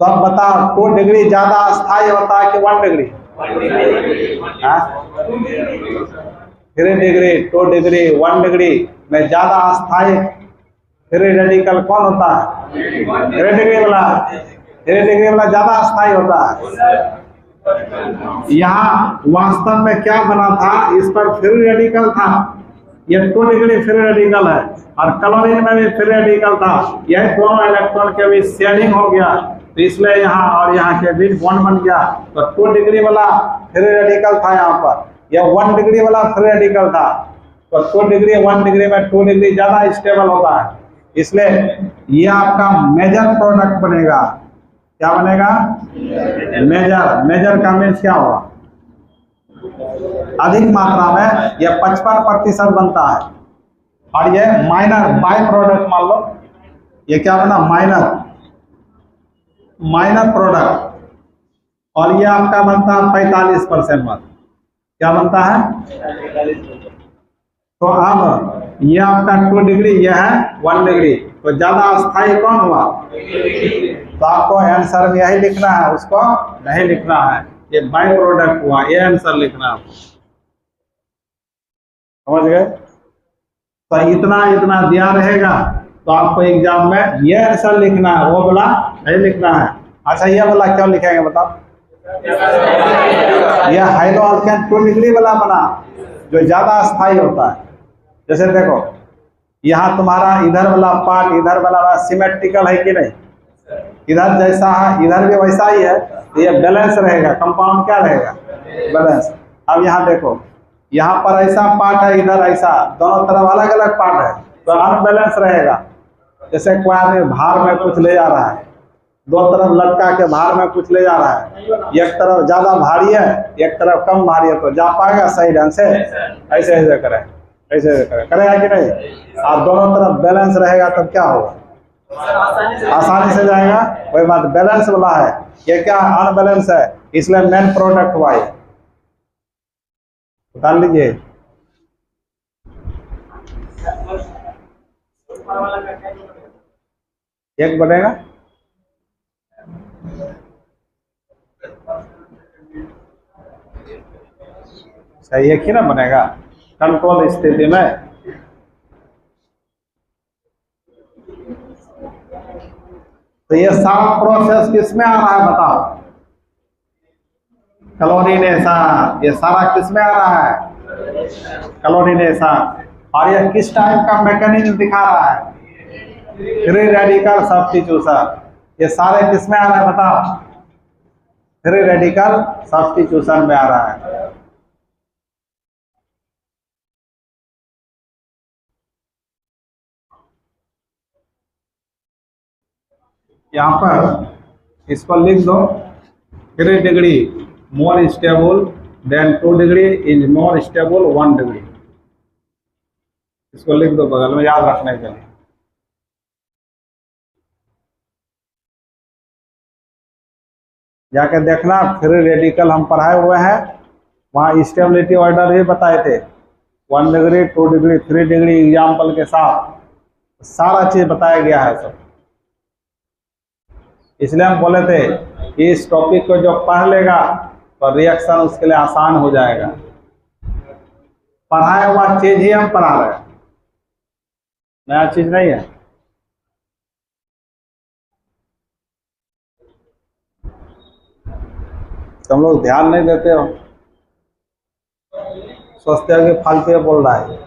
Speaker 1: तो अब बताओ 2 डिग्री ज्यादा अस्थायी होता है कि 1 डिग्री? 3 डिग्री, 2 डिग्री, 1 डिग्री में ज्यादा अस्थायी फ्री रेडिकल कौन होता है? 3 डिग्री वाला। 3 डिग्री वाला ज्यादा अस्थायी होता है। यहाँ वास्तव में क्या बना था, इस पर फ्री रेडिकल था, ये 2 डिग्री फ्री रेडिकल है, और क्लोरीन में भी फ्री रेडिकल था। यह दोनों इलेक्ट्रॉन के बीच शेयरिंग हो गया, तो इसलिए यहाँ और यहाँ के बीच बॉन्ड बन गया। तो 2 डिग्री वाला फ्री रेडिकल था यहाँ पर, यह 1 डिग्री वाला फ्री रेडिकल था। तो 2 डिग्री 1 डिग्री में 2 डिग्री ज्यादा स्टेबल होता है, इसलिए ये आपका मेजर प्रोडक्ट बनेगा। क्या बनेगा? मेजर। मेजर का मीन्स क्या हुआ? अधिक मात्रा में यह 55% बनता है, और ये माइनर बाय प्रोडक्ट मान लो, ये क्या बना? माइनर। माइनर प्रोडक्ट, और ये आपका बनता है 45% मत। क्या बनता है? तो अब ये आपका 2 डिग्री, यह है 1 डिग्री, तो ज्यादा अस्थायी कौन हुआ? तो आपको आंसर में यही लिखना है, उसको नहीं लिखना है, ये बाय प्रोडक्ट हुआ, ये आंसर लिखना है। समझ गए? तो इतना इतना दिया रहेगा, तो आपको एग्जाम में ये आंसर लिखना है, वो वाला नहीं लिखना है। अच्छा, ये वाला क्यों लिखेंगे बताओ? ये हाइड्रो अल्केन 2 डिग्री वाला बना, जो ज्यादा अस्थायी होता है। जैसे देखो, यहाँ तुम्हारा इधर वाला पार्ट इधर वाला सिमेट्रिकल है कि नहीं? इधर जैसा है इधर भी वैसा ही है, तो ये बैलेंस रहेगा, कंपाउंड क्या रहेगा? बैलेंस। अब यहाँ देखो, यहाँ पर ऐसा पार्ट है, इधर ऐसा, दोनों तरफ अलग अलग पार्ट है, तो अनबैलेंस रहेगा। जैसे कोई आदमी भार में कुछ ले जा रहा है, दो तरफ लटका के भार में कुछ ले जा रहा है, एक तरफ ज्यादा भारी है, एक तरफ कम भारी है, तो जा पाएगा सही ढंग से? ऐसे ऐसे करें, ऐसे ऐसे करें, करेगा कि नहीं? और दोनों तरफ बैलेंस रहेगा तब क्या होगा? आसानी से जाएगा। वही बात बैलेंस वाला है, ये क्या अनबैलेंस है, इसलिए मेन प्रोडक्ट हुआ ये। डाल लीजिए। एक बनेगा, सही एक ही ना बनेगा कंट्रोल स्थिति में। तो ये सारा प्रोसेस किसमें आ रहा है बताओ? क्लोरीनेशन। ये सारा किसमें आ रहा है? क्लोरीनेशन। और ये किस टाइप का मैकेनिज्म दिखा रहा है? Free radical substitution. ये सारे किसमें आ रहा है बताओ? फ्री रेडिकल सब्स्टिट्यूशन में आ रहा है। यहाँ पर इसको लिख दो, 3 degree more stable then 2 degree is more stable 1 degree. इसको लिख दो बगल में, याद रखने के लिए। जाके देखना, फ्री रेडिकल हम पढ़ाए हुए हैं, वहाँ स्टेबिलिटी ऑर्डर भी बताए थे, 1 डिग्री 2 डिग्री 3 डिग्री एग्जाम्पल के साथ सारा चीज बताया गया है सब। इसलिए हम बोले थे कि इस टॉपिक को जो पढ़ लेगा तो रिएक्शन उसके लिए आसान हो जाएगा। पढ़ाया हुआ चीज ही हम पढ़ा रहे हैं, नया चीज नहीं है। तुम लोग ध्यान नहीं देते हो, सोचते हो कि फालतू बोल रहा है।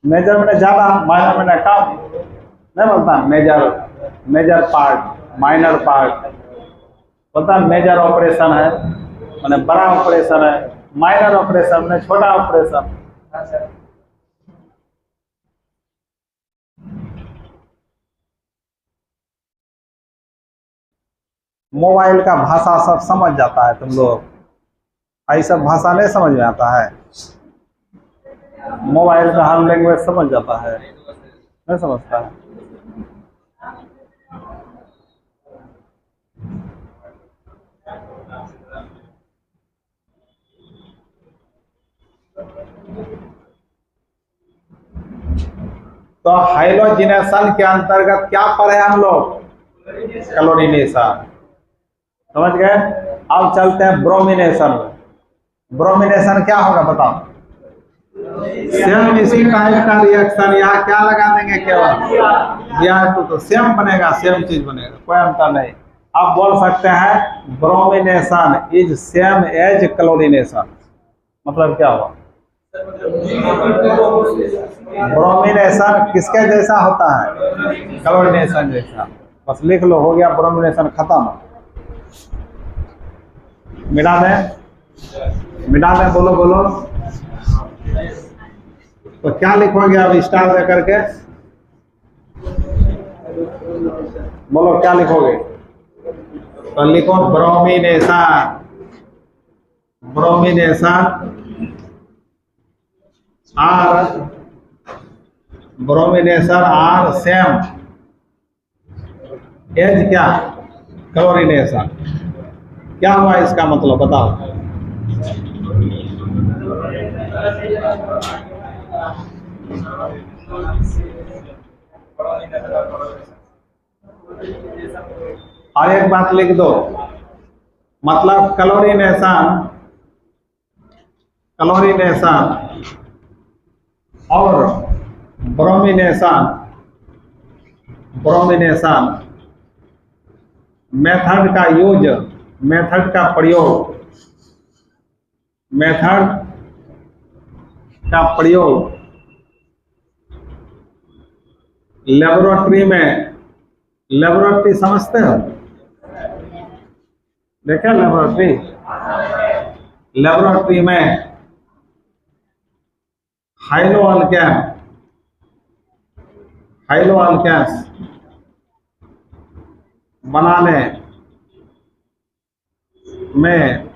Speaker 1: मेजर में ज्यादा, माइनर में कम नहीं बोलता। Major, major part, minor part बोलता। मेजर ऑपरेशन है मैंने बड़ा ऑपरेशन है, माइनर ऑपरेशन मैंने छोटा ऑपरेशन। मोबाइल का भाषा सब समझ जाता है तुम लोग, ऐसा सब भाषा नहीं समझ में आता है। मोबाइल का हर लैंग्वेज समझ जाता है, नहीं समझता है। तो हाइलोजिनेशन के अंतर्गत क्या पढ़े हम लोग? क्लोरीनेशन। समझ गए? अब चलते हैं ब्रोमिनेशन में। ब्रोमिनेशन क्या होगा बताओ? सेम इसी टाइप का रिएक्शन, यहाँ क्या लगा देंगे केवल यहाँ तो सेम बनेगा, सेम चीज बनेगा, कोई अंतर नहीं। आप बोल सकते हैं bromination is same as chlorination. मतलब क्या हुआ? ब्रोमिनेशन किसके जैसा होता है? क्लोरीनेशन जैसा। बस लिख लो, हो गया ब्रोमिनेशन खत्म। मिटा दें? मिटा दें? बोलो बोलो। तो क्या लिखोगे अब स्टार दे करके? बोलो क्या लिखोगे? तो लिखो bromination. Bromination are same as क्या? क्लोरीनेशन। क्या हुआ इसका मतलब बताओ? और एक बात लिख दो, मतलब क्लोरीनेशन और ब्रोमिनेशन मेथड का यूज, मेथड का प्रयोग, मेथड का प्रयोग लेबोरेटरी में, लेबोरेटरी समझते हो? देखें लेबोरेटरी, लेबोरेटरी में हाइलोअल्केन्स बनाने में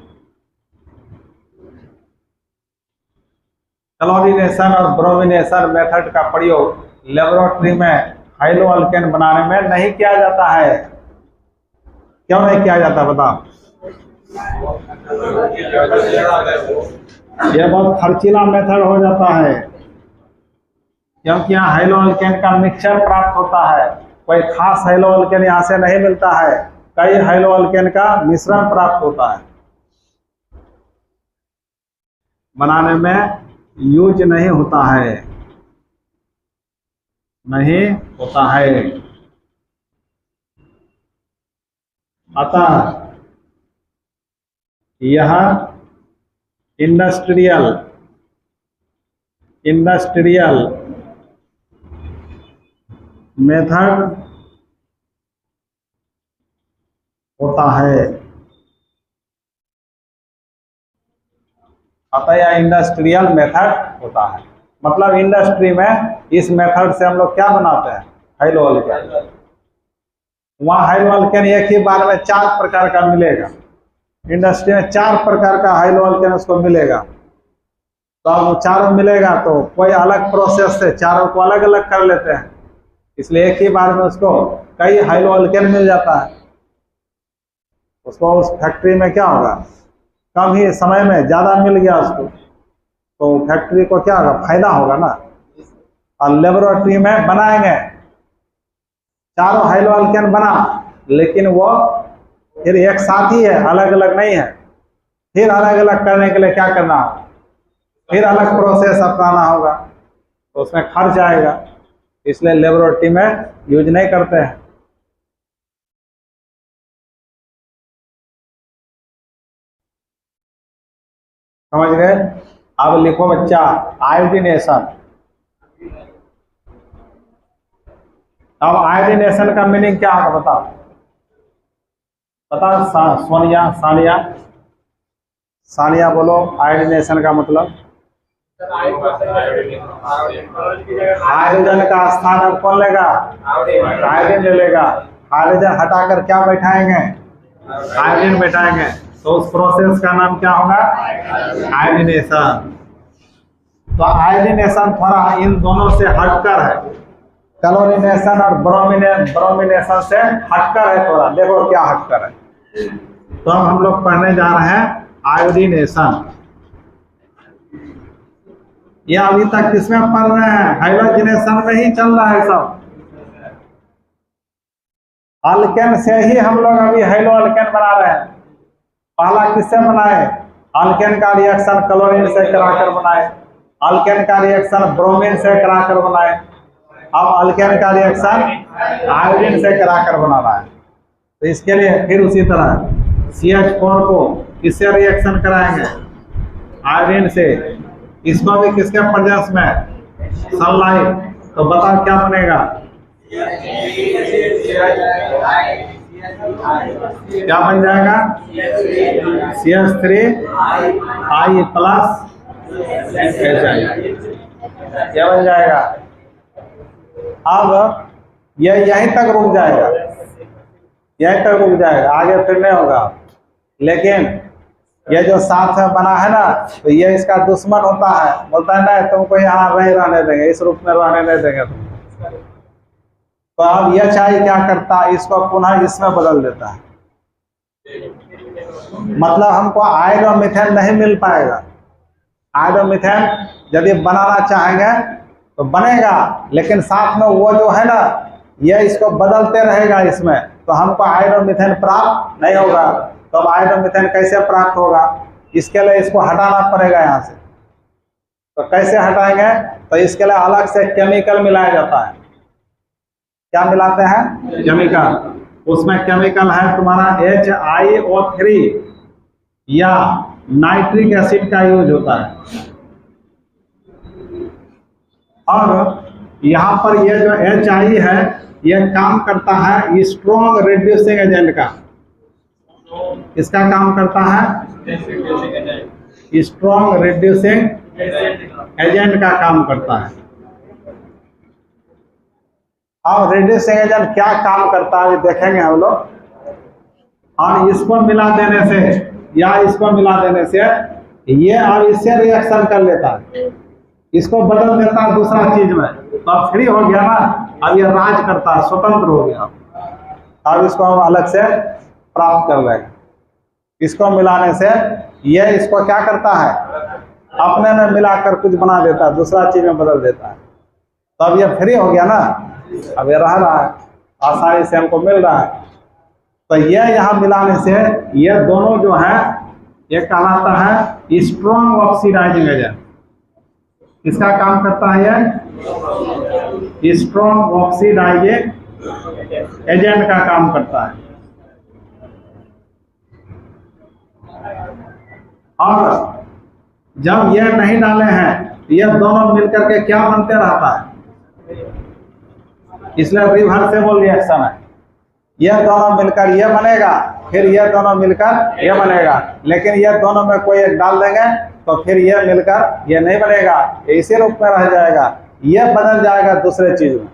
Speaker 1: क्लोरीनेशन और ब्रोमिनेशन मेथड का प्रयोग लेबोरेटरी में हाइलोअल्केन बनाने में नहीं किया जाता है। क्यों नहीं किया जाता बताओ? यह बहुत खर्चीला मेथड हो जाता है, क्योंकि यहाँ हाइलोअल्केन का मिक्सचर प्राप्त होता है। कोई खास हाइलोअल्केन यहाँ से नहीं मिलता है, कई हाइलोअल्केन का मिश्रण प्राप्त होता है। बनाने में यूज नहीं होता है, नहीं होता है। अतः यह इंडस्ट्रियल मेथड होता है। अतः यह इंडस्ट्रियल मेथड होता है। मतलब इंडस्ट्री में इस मेथड से हम लोग क्या बनाते हैं? हाइलोअल्केन। वहाँ हाइलोअल्केन एक ही बार में 4 प्रकार का मिलेगा। इंडस्ट्री में 4 प्रकार का हाइलोअल्केन उसको मिलेगा। तो अब चारों मिलेगा तो कोई अलग प्रोसेस से चारों को अलग अलग कर लेते हैं, इसलिए एक ही बार में उसको कई हाइलोअल्केन मिल जाता है। उसको उस फैक्ट्री में क्या होगा, कम ही समय में ज़्यादा मिल गया उसको, तो फैक्ट्री को क्या होगा, फायदा होगा ना। और लेबोरेटरी में बनाएंगे, चारों हाइलोअल्केन बना, लेकिन वो फिर एक साथ ही है, अलग अलग नहीं है। फिर अलग अलग करने के लिए क्या करना होगा, फिर अलग प्रोसेस अपनाना होगा, तो उसमें खर्च आएगा, इसलिए लेबोरेटरी में यूज नहीं करते हैं। समझ गए? अब लिखो बच्चा आयोडीनेशन। अब आयोडीनेशन का मीनिंग क्या होगा बताओ? पता? सोनिया, सानिया बोलो आयोडीनेशन का मतलब। हाइड्रोजन का स्थान अब कौन लेगा? आयोडीन ले लेगा। हाइड्रोजन हटाकर क्या बैठाएंगे? आयोडीन बैठाएंगे, तो उस प्रोसेस का नाम क्या होगा? आयोडीनेशन। तो आयोडीनेशन थोड़ा इन दोनों से हटकर है, क्लोरीनेशन और ब्रोमिनेशन से हटकर है थोड़ा। देखो क्या हटकर है। तो अब हम लोग पढ़ने जा रहे हैं आयोडीनेशन। ये अभी तक किसमें पढ़ रहे हैं? हाइड्रोजनेशन में ही चल रहा है सब। अल्केन से ही हम लोग अभी हाइड्रो अल्केन बना रहे हैं। पहला किससे बनाए? अल्केन का रिएक्शन क्लोरीन से कराकर बनाए, अल्केन का रिएक्शन ब्रोमीन से कराकर बनाए, अब अल्केन का रिएक्शन आयोडीन से कराकर बना रहा है। तो इसके लिए फिर उसी तरह CH4 को किससे रिएक्शन कराएंगे? आयोडीन से। इसको भी किसके प्रेजेंस में? सनलाइट। तो बताओ क्या बनेगा? क्या बन जाएगा? CH3I plus HI। क्या बन जाएगा? अब यह यहीं तक रुक जाएगा, यहीं तक रुक जाएगा, आगे फिर नहीं होगा। लेकिन ये जो साथ में बना है ना, तो ये इसका दुश्मन होता है, बोलता है नहीं तुमको यहाँ नहीं रहने देंगे, इस रूप में रहने नहीं देंगे तुम। तो अब यह चाय क्या करता है? इसको पुनः इसमें बदल देता है। मतलब हमको आयोडोमीथेन नहीं मिल पाएगा। आयोडोमीथेन यदि बनाना चाहेंगे तो बनेगा, लेकिन साथ में वो जो है ना, ये इसको बदलते रहेगा इसमें, तो हमको आयोडोमीथेन प्राप्त नहीं होगा। तो अब आयोडोमीथेन कैसे प्राप्त होगा? इसके लिए इसको हटाना पड़ेगा यहाँ से। तो कैसे हटाएंगे? तो इसके लिए अलग से केमिकल मिलाया जाता है। क्या मिलाते हैं? केमिकल। उसमें केमिकल है तुम्हारा HiO3 या नाइट्रिक एसिड का यूज होता है। और यहाँ पर ये जो HI है, यह काम करता है स्ट्रॉन्ग रिड्यूसिंग एजेंट का। इसका काम करता है स्ट्रॉन्ग रिड्यूसिंग एजेंट का काम करता है। अब रिड्यूसिंग एजेंट क्या काम करता है देखेंगे हम लोग। और इसको मिला देने से या इसको मिला देने से ये अब इससे रिएक्शन कर लेता है, इसको बदल देता है दूसरा चीज में, तो अब फ्री हो गया ना। अब ये राज करता है, स्वतंत्र हो गया। अब इसको हम अलग से प्राप्त कर लेंगे। इसको मिलाने से ये इसको क्या करता है? अपने में मिलाकर कुछ बना देता है, दूसरा चीज में बदल देता है। तो अब ये फ्री हो गया ना, अब ये रह रहा है, आसानी से हमको मिल रहा है। तो ये यहाँ मिलाने से ये दोनों जो है, ये कहलाता है स्ट्रॉन्ग ऑक्सीडाइजिंग एजेंट। इसका काम करता है ये स्ट्रॉन्ग ऑक्सीडाइजिंग एजेंट का काम करता है। और जब ये नहीं डाले हैं, ये दोनों मिलकर के क्या बनते रहता है? इसलिए रिवर्सिबल रिएक्शन है। ये दोनों मिलकर ये बनेगा, फिर ये दोनों मिलकर ये बनेगा। लेकिन ये दोनों में कोई एक डाल देंगे तो फिर ये मिलकर ये नहीं बनेगा, इसी रूप में रह जाएगा। ये बदल जाएगा दूसरे चीज में।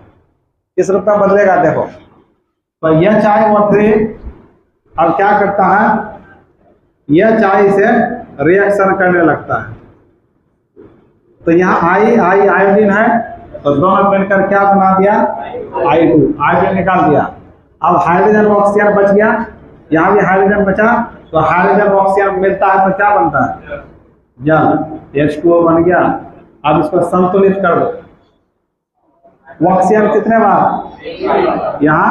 Speaker 1: किस रूप में बदलेगा? देखो, तो यह HiO3 अब क्या करता है? यह चाय से रिएक्शन करने लगता है। तो यहाँ I आयोडीन है, तो दोनों मिलकर क्या बना दिया? I2, आयोडीन निकाल दिया। अब हाइड्रोजन ऑक्सीजन बच गया, यहाँ भी हाइड्रोजन बचा, तो हाइड्रोजन ऑक्सीजन मिलता है तो क्या बनता है? जल, H2O बन गया। अब इसको संतुलित कर दो। ऑक्सीजन कितने बार? यहाँ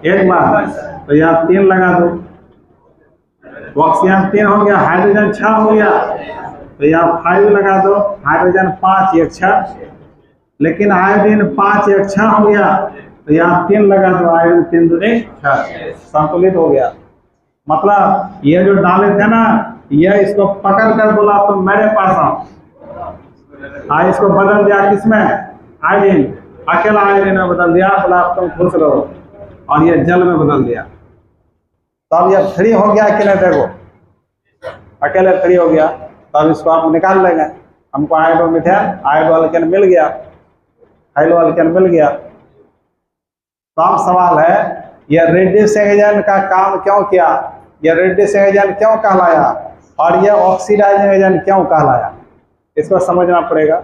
Speaker 1: एक बार, तो यहाँ 3 लगा दो। ऑक्सीजन 3 हो गया, हाइड्रोजन 6 हो गया, तो यहाँ 5 लगा दो। हाइड्रोजन 5 1 6, लेकिन आयोडीन 5 1 6 हो गया, तो यहाँ 3 लगा दो। आयोडीन 3 दूनी 6, संतुलित हो गया। मतलब ये जो डाले थे ना, ये इसको पकड़ कर बोला तो मेरे पास आओ। इसको बदल दिया किसमें? आयोडीन, अकेला आयोडीन में बदल दिया, बोला अब तुम खुश रहो, और ये जल में बदल दिया। तो अब ये फ्री हो गया कि नहीं? देखो, अकेले फ्री हो गया। तो अब इसको हम निकाल लेंगे। हमको आयोडोमीथेन, आयोडो अल्केन मिल गया, हाइड्रो अल्केन मिल गया। तो अब सवाल है, ये रिड्यूसिंग एजेंट का काम क्यों किया? ये रिड्यूसिंग एजेंट क्यों कहलाया? और ये ऑक्सीडाइजिंग एजेंट क्यों कहलाया? इसको समझना पड़ेगा।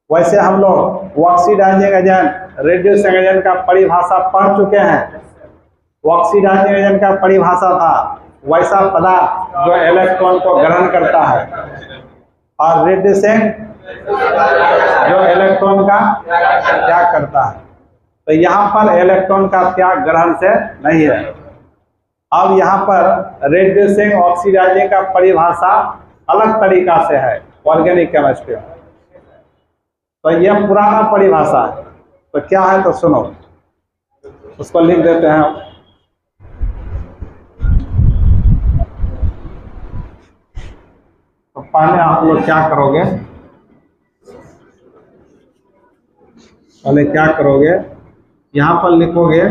Speaker 1: वैसे हम लोग ऑक्सीडाइजिंग एजेंट, रिड्यूसिंग एजेंट का परिभाषा पढ़ चुके हैं। ऑक्सीडाइजिंग एजेंट का परिभाषा था वैसा पदार्थ जो इलेक्ट्रॉन को ग्रहण करता है, और रिड्यूसिंग जो इलेक्ट्रॉन का त्याग करता है। तो यहाँ पर इलेक्ट्रॉन का त्याग ग्रहण से नहीं है। अब यहाँ पर रिड्यूसिंग ऑक्सीडाइजिंग का परिभाषा अलग तरीका से है ऑर्गेनिक केमिस्ट्री में। तो यह पुराना परिभाषा है। तो क्या है तो सुनो, उसको लिख देते हैं। तो पहले आप लोग क्या करोगे, पहले क्या करोगे, यहाँ पर लिखोगे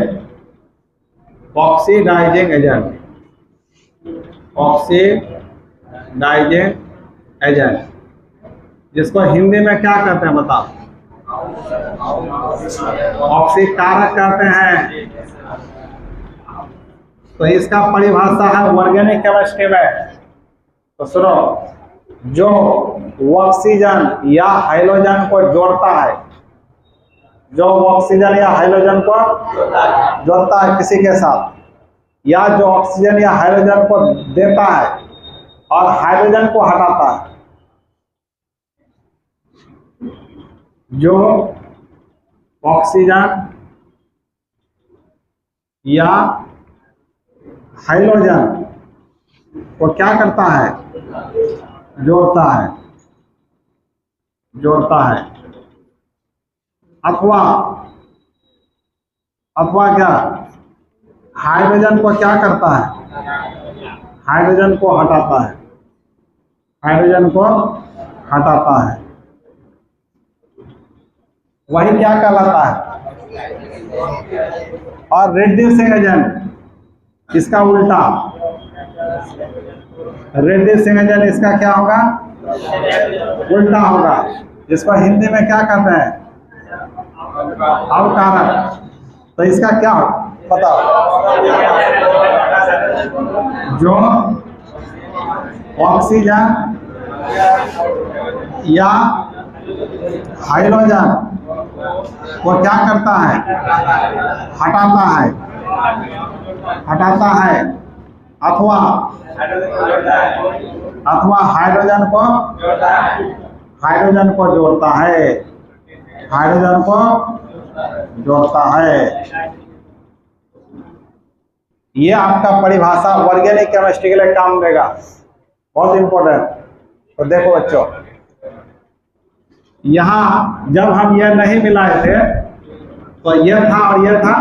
Speaker 1: ऑक्सीडाइजिंग एजेंट, ऑक्सीडाइजिंग एजेंट, जिसको हिंदी में क्या कहते हैं बताओ? ऑक्सीकारक कहते हैं। तो इसका परिभाषा है ऑर्गेनिक केमिस्ट्री में। तो सुनो, जो ऑक्सीजन या हाइड्रोजन को जोड़ता है, जो ऑक्सीजन या हाइड्रोजन को जोड़ता है किसी के साथ, या जो ऑक्सीजन या हाइड्रोजन को देता है और हाइड्रोजन को हटाता है, जो ऑक्सीजन या हाइड्रोजन को क्या करता है? जोड़ता है, जोड़ता है। अथवा क्या हाइड्रोजन को क्या करता है? हाइड्रोजन को हटाता है, हाइड्रोजन को हटाता है। वही क्या कहलाता है? और रिड्यूसिंग एजेंट, इसका उल्टा रिड्यूसिंग एजेंट, इसका क्या होगा? उल्टा होगा, जिसको हिंदी में क्या कहते हैं? अवकारक। तो इसका क्या बताओ? जो ऑक्सीजन या हाइड्रोजन को क्या करता है? हटाता है, हटाता है। अथवा हाइड्रोजन को जोड़ता है, हाइड्रोजन को जोड़ता है। ये आपका परिभाषा ऑर्गेनिक केमिस्ट्री के लिए काम देगा, बहुत इंपॉर्टेंट। तो देखो बच्चों, यहाँ जब हम यह नहीं मिलाए थे तो यह था और यह था,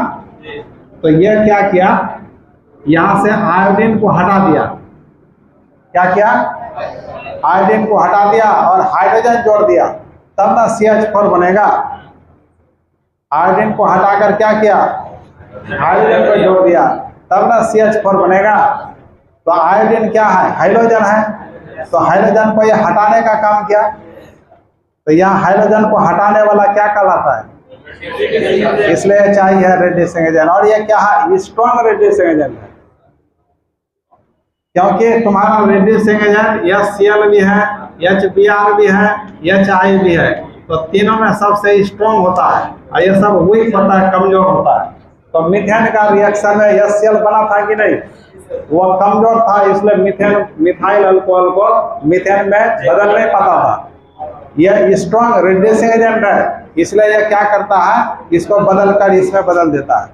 Speaker 1: तो यह क्या किया? यहाँ से आयोडीन को हटा दिया। क्या किया? आयोडीन को हटा दिया और हाइड्रोजन जोड़ दिया, तब ना CH4 बनेगा। आयोडीन को हटाकर क्या किया? हाइड्रोजन को जोड़ दिया, तब ना CH4 बनेगा। तो आयोडीन क्या है? हाइड्रोजन है। तो हाइड्रोजन को ये हटाने का काम किया। तो यहाँ हाइड्रोजन को हटाने वाला क्या कहलाता है? इसलिए चाहिए है रिड्यूसिंग एजेंट। और ये क्या है? स्ट्रॉन्ग रिड्यूसिंग एजेंट है, क्योंकि तुम्हारा रिड्यूसिंग एजेंट HCl भी है, HBr भी है, HI भी है। तो तीनों में सबसे स्ट्रॉन्ग होता है और ये सब वीक होता है, कमजोर होता है। तो मीथेन का रिएक्शन में HCl बना था कि नहीं? वो कमजोर था, इसलिए मिथाइल अल्कोहल को मीथेन में बदल नहीं पाता था। यह स्ट्रॉन्ग रिड्यूसिंग एजेंट है, इसलिए यह क्या करता है? इसको बदलकर इसमें बदल देता है।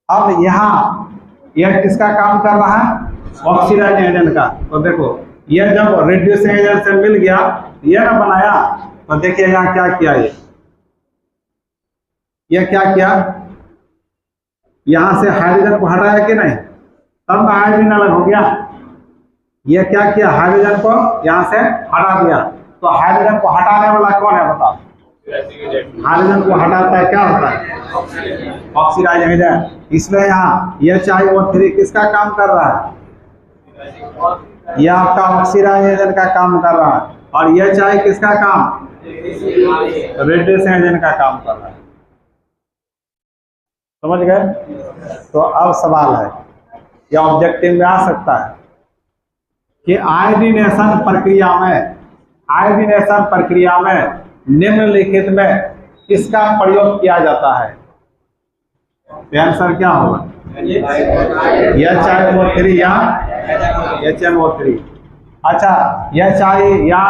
Speaker 1: अब यहाँ यह किसका काम कर रहा है? ऑक्सीडाइजिंग एजेंट का। तो देखो, यह जब रिड्यूसिंग एजेंट से मिल गया, यह ना बनाया, तो देखिए यहाँ क्या किया, यह क्या किया? यहाँ से हाइड्रोजन को हटाया कि नहीं? तब आयोडीन अलग हो गया। यह क्या किया? हाइड्रोजन को यहाँ से हटा दिया। तो हाइड्रोजन को हटाने वाला कौन है बताओ? हाइड्रोजन को हटाता है, क्या होता है? Oxidising agent. इसलिए यहाँ HiO3 किसका काम कर रहा है? यह आपका ऑक्सीडाइजिंग एजेंट का काम कर रहा है। और HI किसका काम? रिड्यूसिंग एजेंट का काम कर रहा है। समझ गए? तो अब सवाल है, यह ऑब्जेक्टिव में आ सकता है कि आयोडीनेशन प्रक्रिया में निम्नलिखित में किसका प्रयोग किया जाता है? आंसर क्या होगा? HiO3 या HNO3। अच्छा, यह चाहिए या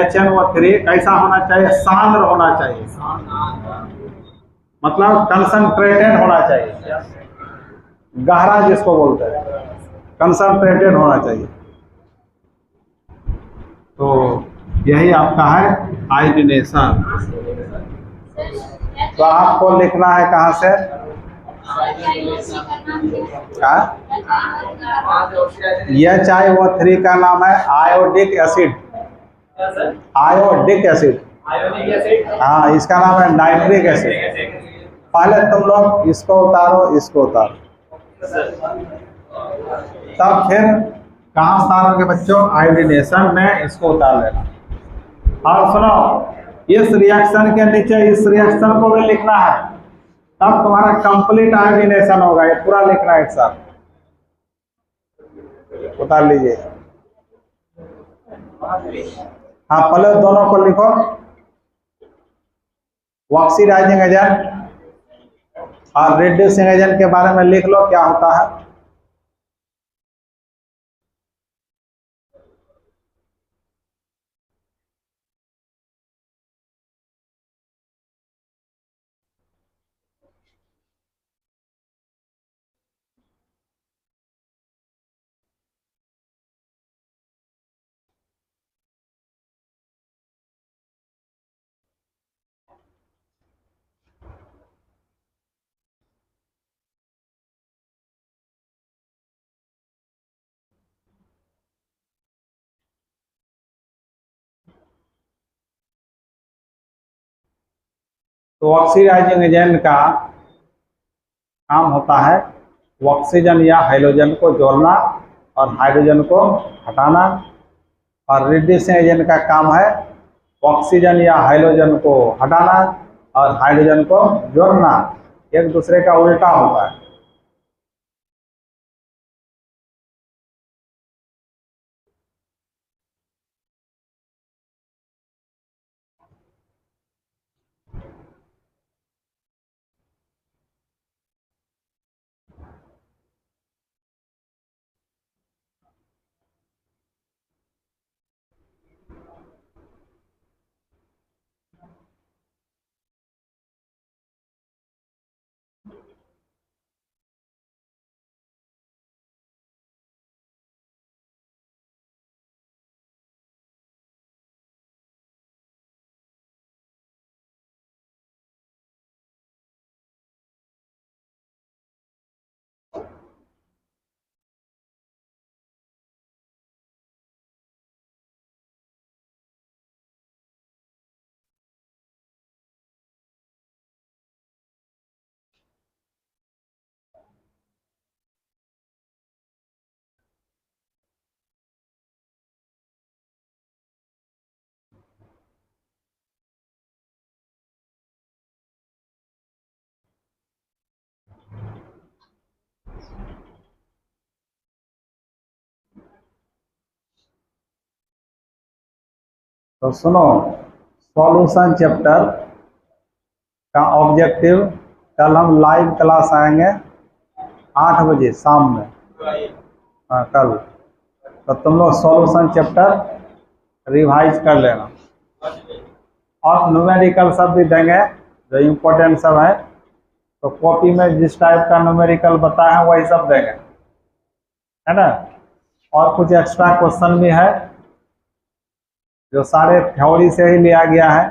Speaker 1: HNO3 कैसा होना चाहिए? सांद्र होना चाहिए, मतलब कंसंट्रेटेड होना चाहिए, गहरा जिसको बोलते हैं, कंसंट्रेटेड होना चाहिए। तो यही आपका है आयोडीनेशन। तो आपको लिखना है कहाँ से? HIO3 का नाम है आयोडिक एसिड, आयोडिक एसिड। हाँ, इसका नाम है नाइट्रिक एसिड। पहले तुम लोग इसको उतारो, इसको उतारो, तब फिर कहाँ उतारोगे बच्चों? आयोडीनेशन में इसको उतार लेना। और सुनो, इस रिएक्शन के नीचे इस रिएक्शन को भी लिखना है, तब तुम्हारा कंप्लीट आयोडीनेशन होगा। ये पूरा लिखना है एक साथ, उतार लीजिए। हाँ, पहले दोनों को लिखो। ऑक्सीडाइजिंग एजेंट और रिड्यूसिंग एजेंट के बारे में लिख लो, क्या होता है। तो ऑक्सीडाइजिंग एजेंट का काम होता है ऑक्सीजन या हाइड्रोजन को जोड़ना और हाइड्रोजन को हटाना, और रिड्यूसिंग एजेंट का काम है ऑक्सीजन या हाइड्रोजन को हटाना और हाइड्रोजन को जोड़ना। एक दूसरे का उल्टा होता है। तो सुनो, सॉल्यूशन चैप्टर का ऑब्जेक्टिव, कल हम लाइव क्लास आएंगे 8 बजे शाम में। हाँ, कल। तो तुम लोग सॉल्यूशन चैप्टर रिवाइज कर लेना, और न्यूमेरिकल सब भी देंगे जो इम्पोर्टेंट सब है। तो कॉपी में जिस टाइप का न्यूमेरिकल बताया है वही सब देंगे, है ना। और कुछ एक्स्ट्रा क्वेश्चन भी है जो सारे थ्योरी से ही लिया गया है।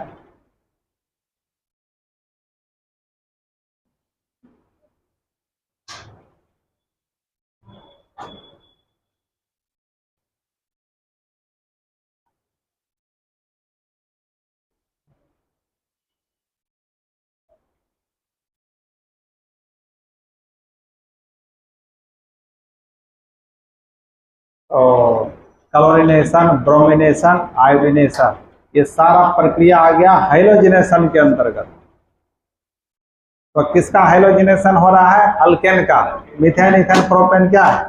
Speaker 1: और क्लोरीनेशन, ब्रोमिनेशन, आयोडीनेशन, ये सारा प्रक्रिया आ गया हैलोजिनेशन के अंतर्गत। तो किसका हैलोजिनेशन हो रहा है? अल्केन का। मीथेन, इथेन, प्रोपेन क्या है?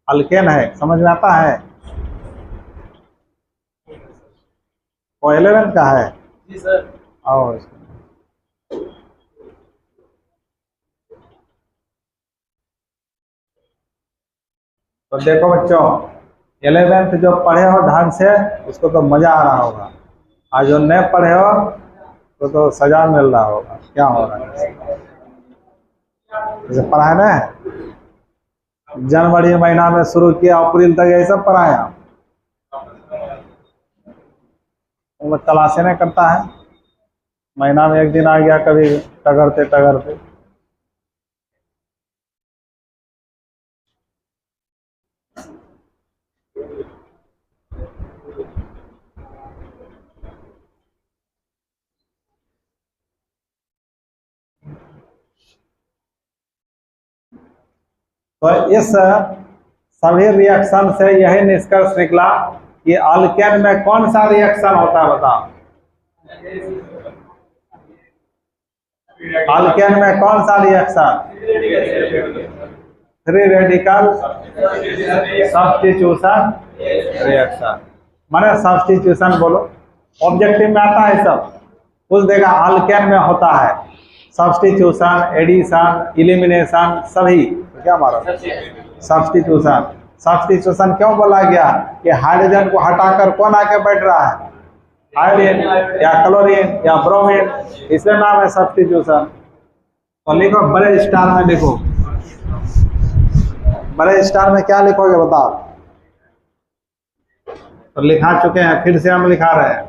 Speaker 1: अल्केन है। समझ में आता है? वो 11 का है जी सर। और तो देखो बच्चों, 11th जो पढ़े हो ढंग से उसको तो मजा आ रहा होगा, और जो नहीं पढ़े हो तो सजा मिल रहा होगा। क्या हो रहा है जैसे पढ़ाए ना, जनवरी महीना में शुरू किया, अप्रैल तक यही सब पढ़ाया, वो क्लासे नहीं करता है, महीना में एक दिन आ गया कभी टगरते टगरते। तो इस सभी रिएक्शन से यही निष्कर्ष निकला कि अल्केन में कौन सा रिएक्शन होता है, बताओ। अल्केन में कौन सा reaction? Free radical substitution reaction, माने सब्स्टिट्यूशन बोलो, ऑब्जेक्टिव में आता है सब कुछ देगा। अल्केन में होता है सब्स्टिट्यूशन, एडिशन, इलिमिनेशन, सभी। तो क्या मारो सब्स्टिट्यूशन। सब्स्टिट्यूशन क्यों बोला गया कि हाइड्रोजन को हटाकर कौन आके बैठ रहा है, आयोडीन या क्लोरीन या ब्रोमीन, इसलिए नाम है सब्स्टिट्यूशन। तो लिखो बड़े स्टार में, लिखो बड़े स्टार में क्या लिखोगे बताओ। तो लिखा चुके हैं, फिर से हम लिखा रहे हैं।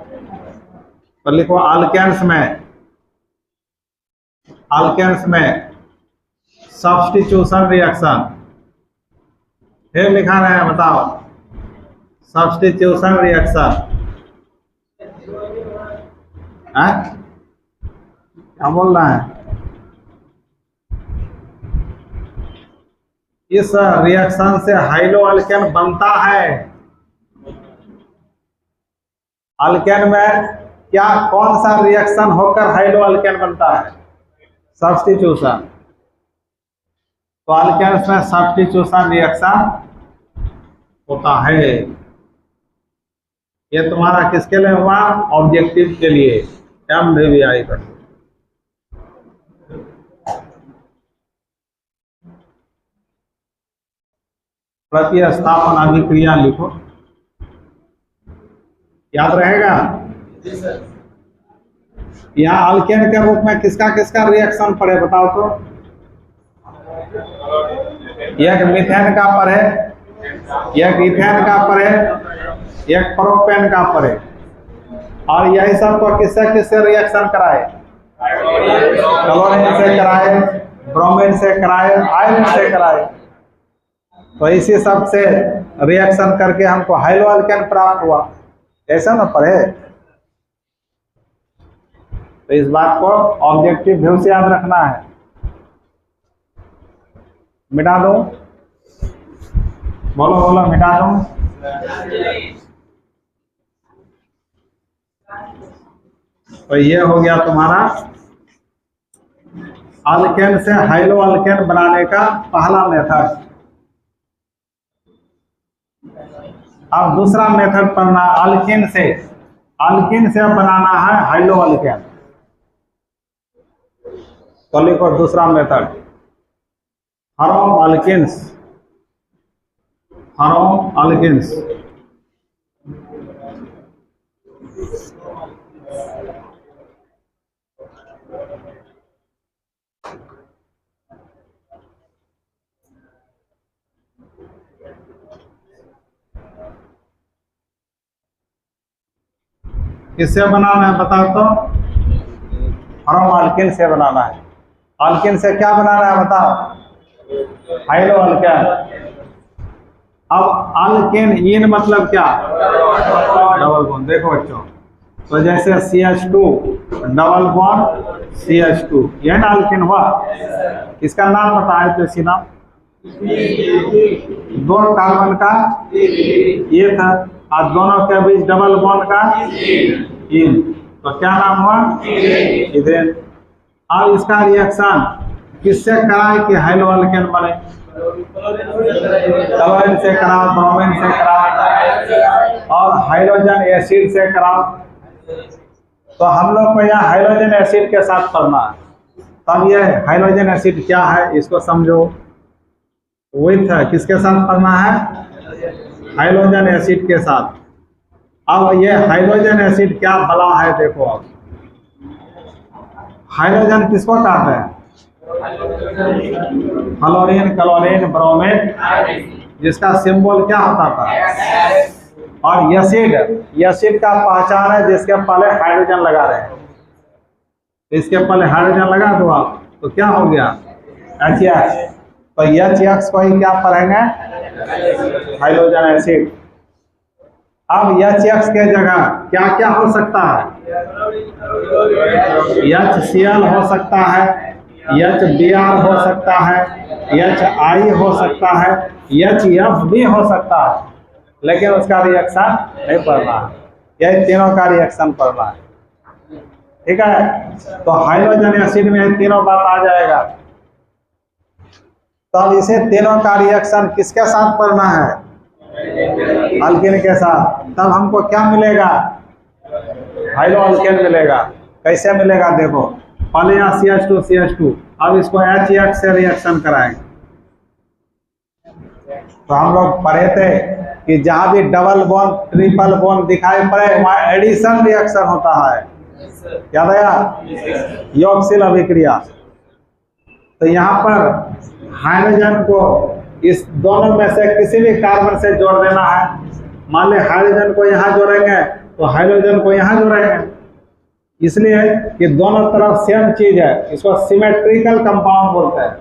Speaker 1: तो लिखो अल्केन्स में सब्स्टिट्यूशन रिएक्शन, फिर लिखा रहे हैं, बताओ सब्स्टिट्यूशन रिएक्शन। क्या बोल रहा है? इस रिएक्शन से हाइलो अल्केन बनता है। अल्केन में क्या कौन सा रिएक्शन होकर हाइलो अल्केन बनता है? सब्स्टिट्यूशन। तो अल्केन्स में सब्स्टिट्यूशन रिएक्शन होता है। ये तुम्हारा किसके लिए हुआ? ऑब्जेक्टिव के लिए, MVVI का। प्रतिस्थापन अभिक्रिया लिखो, याद रहेगा। यहाँ अल्केन के रूप में किसका किसका रिएक्शन पड़े बताओ तो। एक मीथेन का पड़े, एक इथेन का पड़े, एक प्रोपेन का पड़े, और यही सब को किससे किससे रिएक्शन कराए? क्लोरीन से कराए, ब्रोमीन से कराए, आयरन से कराए। तो इसी सब से रिएक्शन करके हमको हाइलो अल्केन प्राप्त हुआ, ऐसा ना पढ़े। तो इस बात को ऑब्जेक्टिव व्यू से याद रखना है। मिटा दो, बोलो बोलो, मिटा दो। तो ये हो गया तुम्हारा अल्केन से हाइलो अल्केन बनाने का पहला मेथड। अब दूसरा मेथड पढ़ना, अल्कीन से बनाना है हाइलो अल्केन। तो लिखो दूसरा मेथड, हरोम अल्किन्स। किससे बनाना है बताओ तो? हरोम अल्किन से बनाना है। अल्किन से क्या बनाना है बताओ? High-low alkane. अब अल्केन इन मतलब क्या? Double bond. देखो बच्चों, तो जैसे CH2 डबल बॉन्ड CH2, यह ना अल्केन हुआ। इसका नाम बताए तो इसी नाम, दो कार्बन का ये था और दोनों के बीच डबल बॉन्ड का इन, तो क्या नाम हुआ? इथेन। अब इसका रिएक्शन किससे कराए कि हाइलो अल्केन बने? क्लोरीन से कराओ, ब्रोमीन से कराओ, और हाइड्रोजन एसिड से कराओ। तो हम लोग को यहाँ हाइड्रोजन एसिड के साथ पढ़ना है। तब ये हाइड्रोजन एसिड क्या है इसको समझो। विथ किसके साथ पढ़ना है? हाइड्रोजन एसिड के साथ। अब ये हाइड्रोजन एसिड क्या बला है देखो। अब हाइड्रोजन किसको कहते हैं? फ्लोरीन, क्लोरीन, ब्रोमीन, जिसका सिंबल क्या होता था? और एसिड, एसिड का पहचान है जिसके पहले हाइड्रोजन लगा रहे हैं। इसके पहले हाइड्रोजन लगा दो आप तो क्या हो गया? HX। तो HX को ही क्या पढ़ेंगे? Hydrogen acid. अब HX के जगह क्या क्या हो सकता है? HCl हो सकता है, HBr हो सकता है, HI हो सकता है, HF भी हो सकता है, लेकिन उसका रिएक्शन नहीं पढ़ना है। यही तीनों का रिएक्शन पढ़ना है, ठीक है। तो हाइड्रोजन एसिड में तीनों बात आ जाएगा। तो अब इसे तीनों का रिएक्शन किसके साथ पढ़ना है? अल्केन के साथ। तब हमको क्या मिलेगा? हाइड्रो अल्केन मिलेगा। कैसे मिलेगा देखो, पहले यहाँ CH2 CH2, अब इसको HX से रिएक्शन कराएंगे। तो हम लोग पढ़े थे कि जहां भी डबल बॉन्ड ट्रिपल बॉन्ड दिखाई पड़े वहां एडिशन रिएक्शन होता है, याद आया? योगशील अभिक्रिया। तो यहाँ पर हाइड्रोजन को इस दोनों में से किसी भी कार्बन से जोड़ देना है। मान ले हाइड्रोजन को यहाँ जोड़ेंगे तो हाइड्रोजन को यहाँ जोड़ेंगे, इसलिए कि दोनों तरफ सेम चीज है। इसको सिमेट्रिकल कंपाउंड बोलते हैं।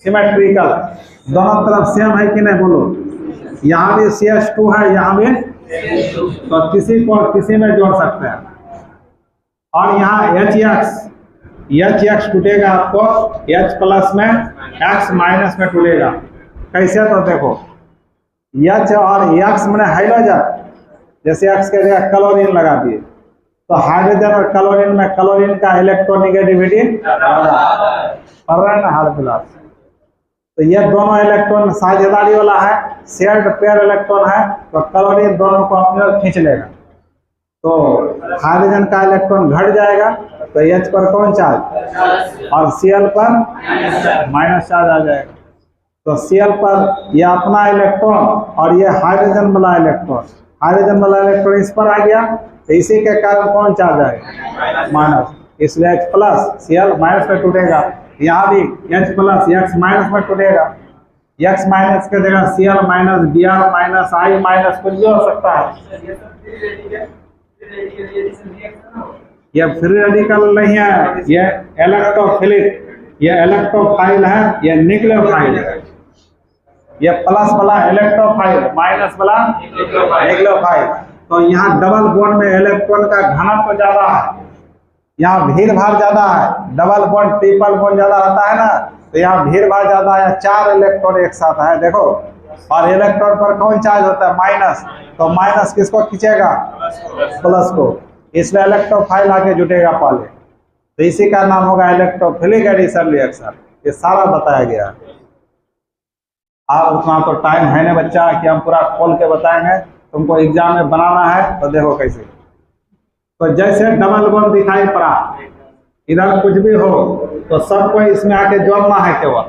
Speaker 1: सिमेट्रिकल, दोनों तरफ सेम है कि नहीं बोलो। यहाँ भी CH2 है, यहाँ भी, तो किसी को किसी में जोड़ सकते हैं। और यहाँ HX टूटेगा आपको H प्लस में, X माइनस में टूटेगा। कैसे? तो देखो H और X मैंने हाइड्रोजन, जैसे X के जगह क्लोरीन लगा दिए तो हाइड्रोजन और क्लोरीन में क्लोरीन का इलेक्ट्रोनेगेटिविटी पढ़ रहे हैं ना हाल फिलहाल। तो ये दोनों इलेक्ट्रॉन साझेदारी वाला है, शेयर्ड पेयर इलेक्ट्रॉन है, तो क्लोरीन दोनों को अपनी ओर खींच लेगा। तो हाइड्रोजन का इलेक्ट्रॉन घट जाएगा तो H पर कौन चार्ज और Cl पर माइनस चार्ज आ जाएगा। तो Cl पर ये अपना इलेक्ट्रॉन और ये हाइड्रोजन वाला इलेक्ट्रॉन इस पर आ गया, तो इसी के कारण कौन चार्ज आएगा? माइनस। इसलिए H प्लस Cl माइनस में टूटेगा। यहाँ भी H प्लस X माइनस में टूटेगा। X माइनस के जगह Cl minus, Br minus, I minus कुछ भी हो सकता है। ये फ्री रेडिकल नहीं है, ये इलेक्ट्रोफिलिक, ये इलेक्ट्रोफाइल है, ये न्यूक्लियोफाइल है। ये प्लस वाला इलेक्ट्रोफाइल, माइनस वाला न्यूक्लियोफाइल। तो यहाँ डबल बॉन्ड में इलेक्ट्रॉन का घनत्व ज्यादा है, यहाँ भीड़ भाड़ ज्यादा है। डबल बॉन्ड ट्रिपल बॉन्ड ज्यादा रहता है ना, तो यहाँ भीड़ भाड़ ज्यादा है। 4 इलेक्ट्रॉन एक साथ है देखो, और इलेक्ट्रॉन पर कौन चार्ज होता है? माइनस। तो माइनस किसको खींचेगा? प्लस को। इसलिए इलेक्ट्रोफाइल आके जुटेगा पहले, तो इसी का नाम होगा इलेक्ट्रोफिलिक एडिशन रिएक्शन। ये सारा बताया गया। आप उतना तो टाइम है ना बच्चा कि हम पूरा खोल के बताएंगे, तुमको एग्जाम में बनाना है तो देखो कैसे। तो जैसे डबल बॉन्ड दिखाई पड़ा, इधर कुछ भी हो तो सबको इसमें आके जोड़ना है केवल।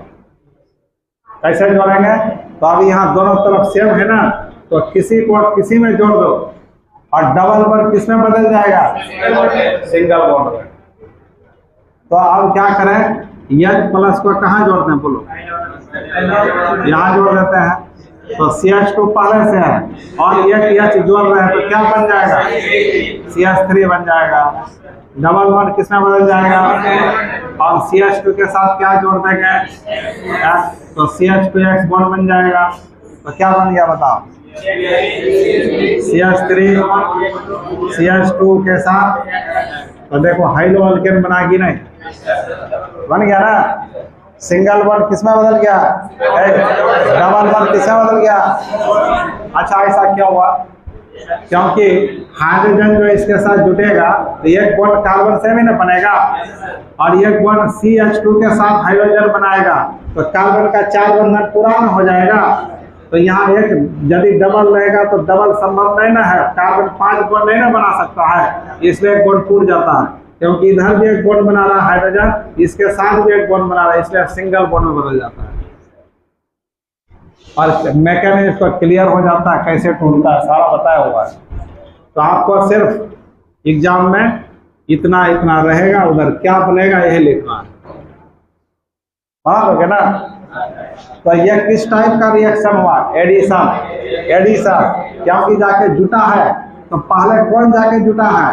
Speaker 1: कैसे जोड़ेंगे? तो अभी यहाँ दोनों तरफ सेम है ना, तो किसी को किसी में जोड़ दो और डबल बॉन्ड किस में बदल जाएगा? सिंगल बॉन्ड में। तो अब क्या करें? H प्लस को कहाँ जोड़ते हैं बोलो? यहाँ जोड़ देते हैं। तो CH2 पहले से है और एक H जोड़ रहे हैं तो क्या बन जाएगा? CH3 बन जाएगा। डबल बॉन्ड किस में बदल जाएगा? और CH2 के साथ क्या जोड़ देंगे? तो CH2X बॉन्ड बन जाएगा। तो क्या बन गया बताओ? CH3 CH2 के साथ, तो देखो हाइड्रो अल्केन बना कि नहीं? बन गया ना। सिंगल बॉन्ड किस में बदल गया? डबल बॉन्ड किस में बदल गया? अच्छा, ऐसा क्या हुआ? क्योंकि हाइड्रोजन जो इसके साथ जुटेगा तो एक बॉन्ड कार्बन से भी ना बनेगा और एक बॉन्ड CH2 के साथ हाइड्रोजन बनाएगा, तो कार्बन का 4 बंधन पूरा हो जाएगा। तो यहाँ एक यदि डबल रहेगा तो डबल संभव नहीं ना है, कार्बन 5 बॉन्ड नहीं ना बना सकता है, इसलिए एक बॉन्ड टूट जाता है। क्योंकि इधर भी एक बॉन्ड बना रहा है हाइड्रोजन, इसके साथ भी एक बॉन्ड बना रहा है, इसलिए सिंगल बॉन्ड में बदल जाता है। और मैकेनिज्म तो क्लियर हो जाता है, कैसे टूटता है सारा बताया हुआ है। तो आपको सिर्फ एग्जाम में इतना इतना रहेगा, उधर क्या बनेगा यही लिखना है, मान लोगे ना। तो यह किस टाइप का रिएक्शन हुआ? एडिशन। एडिशन क्योंकि जाके जुटा है, तो पहले कौन जाके जुटा है?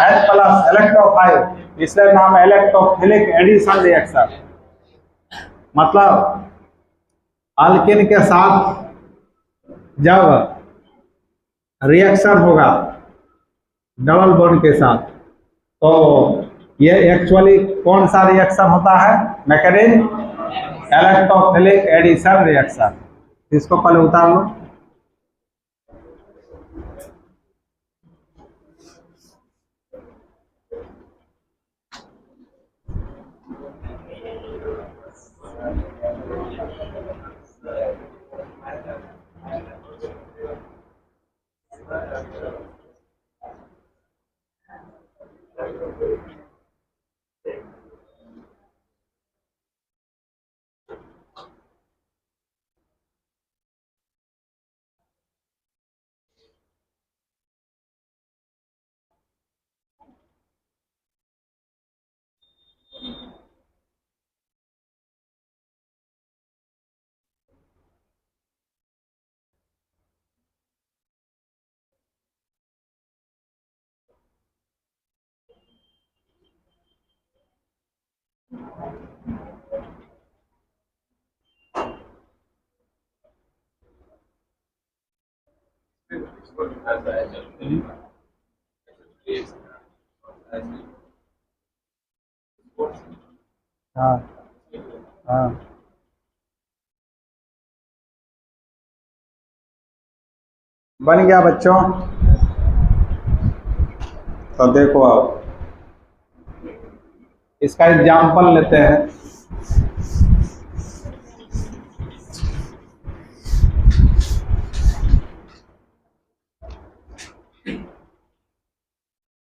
Speaker 1: H प्लस इलेक्ट्रोफाइल, इसलिए नाम है इलेक्ट्रोफिलिक एडिशन रिएक्शन। मतलब अल्किन के साथ जब रिएक्शन होगा डबल बॉन्ड के साथ, तो ये एक्चुअली कौन सा रिएक्शन होता है? Mechanism electrophilic addition reaction. इसको पहले उतार लो। हाँ हाँ, बन गया बच्चों। तो देखो अब इसका एग्जाम्पल लेते हैं।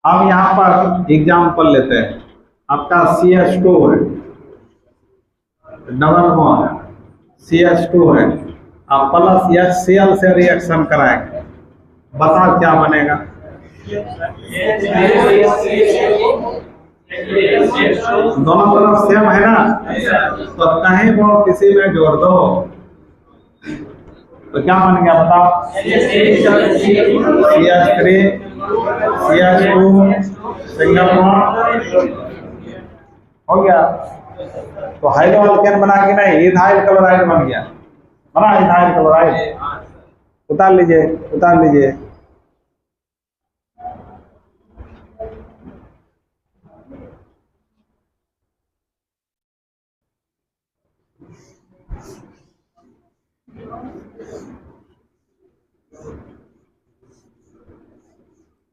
Speaker 1: अब यहाँ पर एग्जाम्पल लेते हैं। आपका CH2 है, डबल बॉन्ड CH2 है, आप प्लस HCl से रिएक्शन कराएंगे, बताओ क्या बनेगा? दोनों तरफ सेम है ना, तो कहीं वो किसी में जोड़ दो तो क्या बन गया बताओ? CH3 CH2 सिंगल बॉन्ड हो गया। तो हाइड्रो अल्केन बना कि नहीं? इथाइल क्लोराइड बन गया, बना इथाइल क्लोराइड। उतार लीजिए, उतार लीजिए।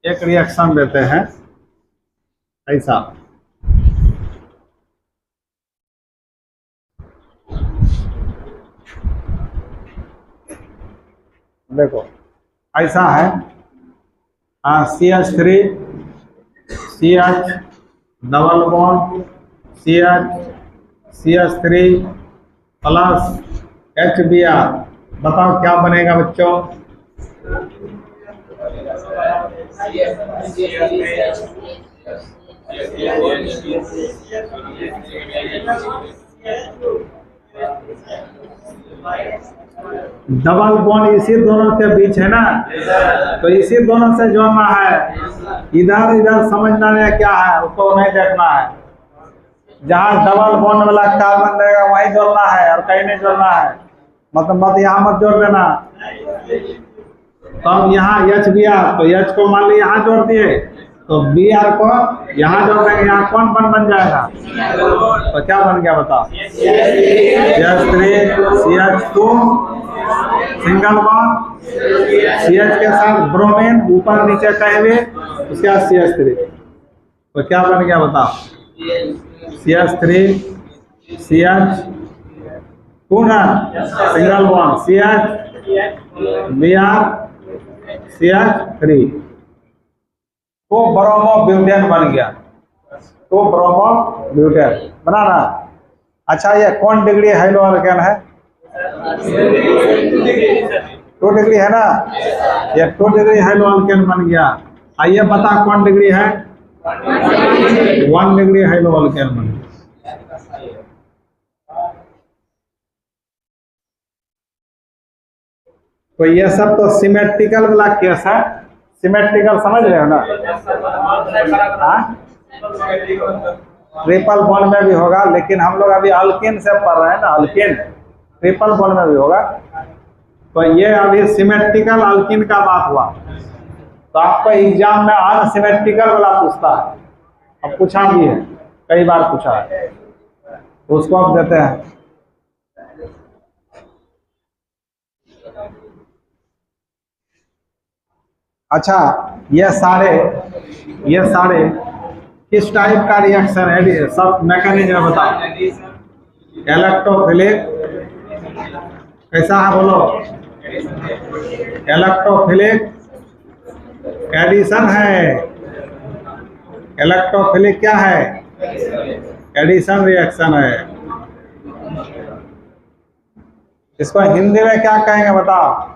Speaker 1: एक रिएक्शन देते हैं ऐसा, देखो ऐसा है, CH3 CH double bond CH3 plus HBr, बताओ क्या बनेगा बच्चों? डबल बॉन्ड इसी दोनों के बीच है ना, तो इसी दोनों से जोड़ना है। इधर इधर समझना नहीं क्या है, उसको नहीं देखना है। जहाँ डबल बॉन्ड वाला कार्बन रहेगा वहीं जोड़ना है और कहीं नहीं जोड़ना है। मतलब मत यहाँ मत जोड़ देना। तो हम यहाँ HBr, तो H को मान ली यहाँ जोड़ दिए, तो Br को यहाँ जोड़ देंगे, यहाँ कौन बन जाएगा? तो क्या बन गया बताओ? CH3 CH2 single bond CH के साथ ब्रोमीन ऊपर नीचे कहीं भी, उसके बाद CH3, तो क्या बन गया बताओ? CH3 CH पूरा single bond CH Br CH3, तो ब्रोमोब्यूटेन बन गया। तो ब्रोमोब्यूटेन बना ना। अच्छा, ये कौन डिग्री हाइड्रो अल्केन है? 2 डिग्री है ना, ये 2 डिग्री हेलो अल्केन बन गया। आइए बता कौन डिग्री है, 1 डिग्री हेलो अल्केन बन गया। तो ये सब तो सिमेट्रिकल वाला केस है, सिमेट्रिकल समझ रहे हो ना। ट्रिपल बॉन्ड में भी होगा, लेकिन हम लोग अभी अल्केन से पढ़ रहे हैं ना, अल्केन ट्रिपल बॉन्ड में भी होगा। तो ये अभी सिमेट्रिकल अल्कीन का बात हुआ। तो आपको एग्जाम में अनसिमेट्रिकल वाला पूछता है, अब पूछा भी है, कई बार पूछा है, तो उसको आप देते हैं। अच्छा, ये सारे किस टाइप का रिएक्शन है, सब मैकेनिज्म बताओ। इलेक्ट्रोफिलिक कैसा है बोलो, इलेक्ट्रोफिलिक एडिशन है। इलेक्ट्रोफिलिक क्या है, एडिशन रिएक्शन है। इसको हिंदी में क्या कहेंगे बताओ।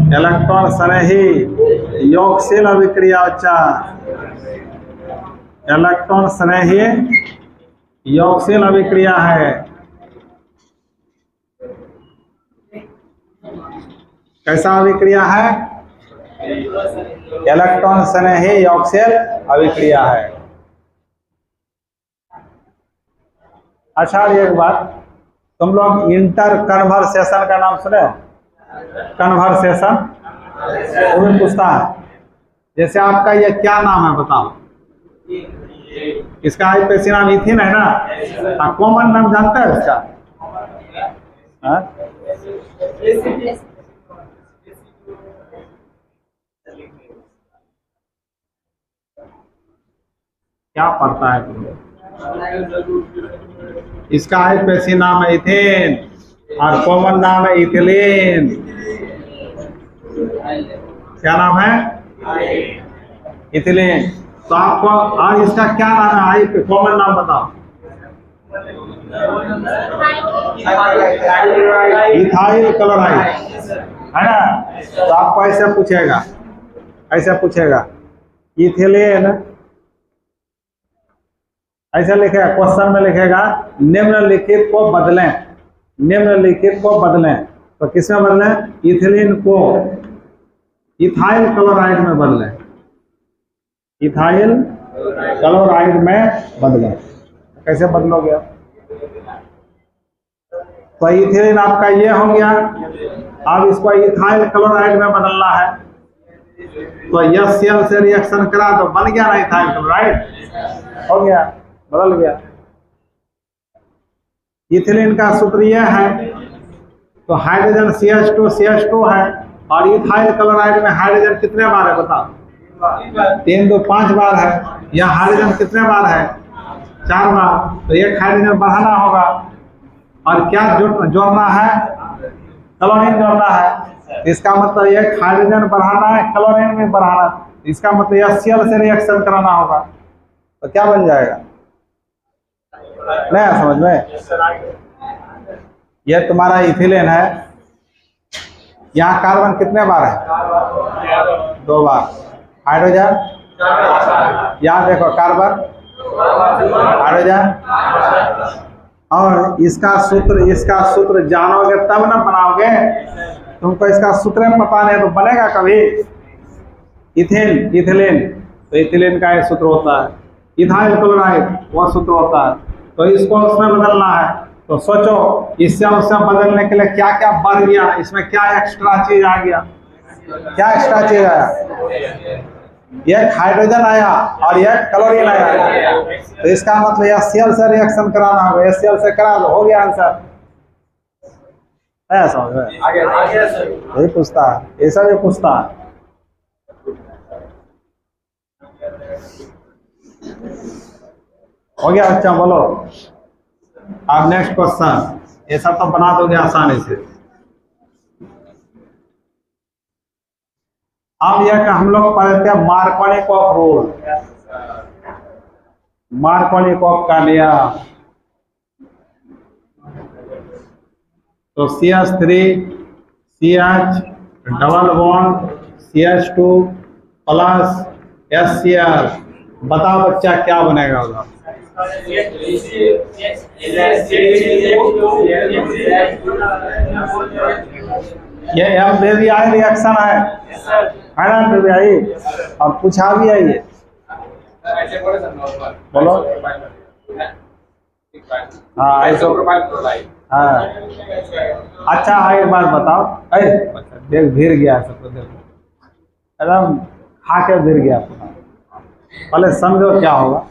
Speaker 1: इलेक्ट्रॉन स्नेही योगशील अभिक्रिया। इलेक्ट्रॉन स्नेही योगशील अभिक्रिया है। कैसा अभिक्रिया है, इलेक्ट्रॉन स्नेही योगशील अभिक्रिया है। अच्छा, एक बात, तुम लोग इंटर कन्वर्सेशन का नाम सुने हो, कन्वर्सेशन वो भी पूछता है। जैसे आपका ये क्या नाम है बताओ, इसका आईपीसी नाम इथिन है ना, कॉमन नाम जानता है उसका, क्या पढ़ता है तुम? इसका आईपीसी नाम है इथेन और कॉमन नाम है इथिलीन। क्या नाम है, इथिलीन। तो आपको आज इसका क्या नाम है, कॉमन नाम बताओ। इथाइल क्लोराइड है ना। तो आपको ऐसे पूछेगा इथिलीन, ऐसा लिखेगा, क्वेश्चन में लिखेगा निम्नलिखित को बदलें। तो किसमें बदलें, इथिलीन को इथाइल क्लोराइड में बदलें, इथाइल क्लोराइड में बदलें। कैसे बदलोगे? तो इथिलीन आपका ये हो गया, अब इसको इथाइल क्लोराइड में बदलना है। तो HCl से रिएक्शन करा तो बन गया ना इथाइल क्लोराइड, हो गया, बदल गया। इथिलीन का सूत्र यह है, तो हाइड्रोजन CH2 है, और इथाइल क्लोराइड में हाइड्रोजन कितने बार है बताओ, 3 2 5 बार है। यह हाइड्रोजन कितने बार है, 4 बार। तो एक हाइड्रोजन बढ़ाना होगा, और क्या जोड़ना है, क्लोरीन जोड़ना है। इसका मतलब एक हाइड्रोजन बढ़ाना है, क्लोरीन में बढ़ाना, इसका मतलब HCl से रिएक्शन कराना होगा। तो क्या बन जाएगा, नहीं समझ में? यह तुम्हारा इथिलीन है, यहाँ कार्बन कितने बार है, 2 बार। हाइड्रोजन, यहाँ देखो कार्बन, हाइड्रोजन, और इसका सूत्र जानोगे तब ना बनाओगे। तुमको इसका सूत्र पता नहीं तो बनेगा कभी। इथिलीन, तो इथिलीन का एक सूत्र होता है, इथाइल क्लोराइड वह सूत्र होता है। तो इसको उसमें बदलना है। तो सोचो इससे उससे बदलने के लिए क्या क्या बढ़ गया, इसमें क्या एक्स्ट्रा चीज आ गया, क्या एक्स्ट्रा चीज आया, एक हाइड्रोजन आया और एक क्लोरीन आया। तो इसका मतलब HCl से रिएक्शन कराना होगा, HCl से करा दो, हो गया आंसर। है समझ में? यही पूछता है, ऐसा भी पूछता है। हो गया बच्चा, बोलो अब नेक्स्ट क्वेश्चन। ये सब तो बना दोगे आसानी से। अब यह हम लोग पढ़ते हैं मार्कोनिकॉफ रूल। मार्कोनिकॉफ का नियम, तो CH3 CH double bond CH2 plus HCl, बताओ बच्चा क्या बनेगा उधर? ये M बेबी आई रिएक्शन है ना बेबी आई, और पूछा भी है ये, बोलो। हाँ ऐसा, हाँ अच्छा एक बात बताओ, देख भीर गया सबको, देखो एकदम खा के भीर गया, पहले समझो क्या होगा,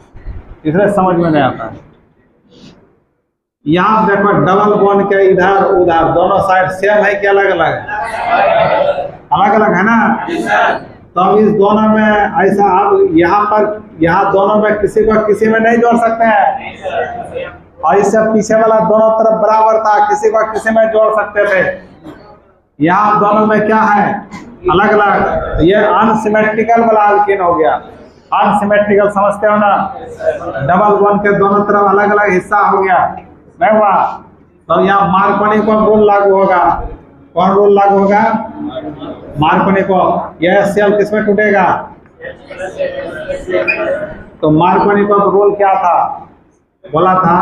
Speaker 1: इसलिए समझ में नहीं आता है। यहाँ देखो डबल बॉन्ड के इधर उधर दोनों साइड सेम है कि अलग अलग है? अलग अलग है ना। तो अब इस दोनों में ऐसा, अब यहाँ पर यहाँ दोनों में किसी को किसी में नहीं जोड़ सकते हैं, और इससे पीछे वाला दोनों तरफ बराबर था, किसी को किसी में जोड़ सकते थे। यहाँ दोनों में क्या है? अलग अलग। ये अनसिमेट्रिकल वाला अल्कीन हो गया। अनसिमेट्रिकल समझते हो ना, डबल बॉन्ड के दोनों तरफ अलग अलग हिस्सा हो गया, नहीं हुआ? तो यहाँ मार्कोनिकॉफ रूल लागू होगा। कौन रूल लागू होगा? मार्कोनिकॉफ। यह HCl किसमें टूटेगा? तो मार्कोनिकॉफ रूल क्या था? बोला था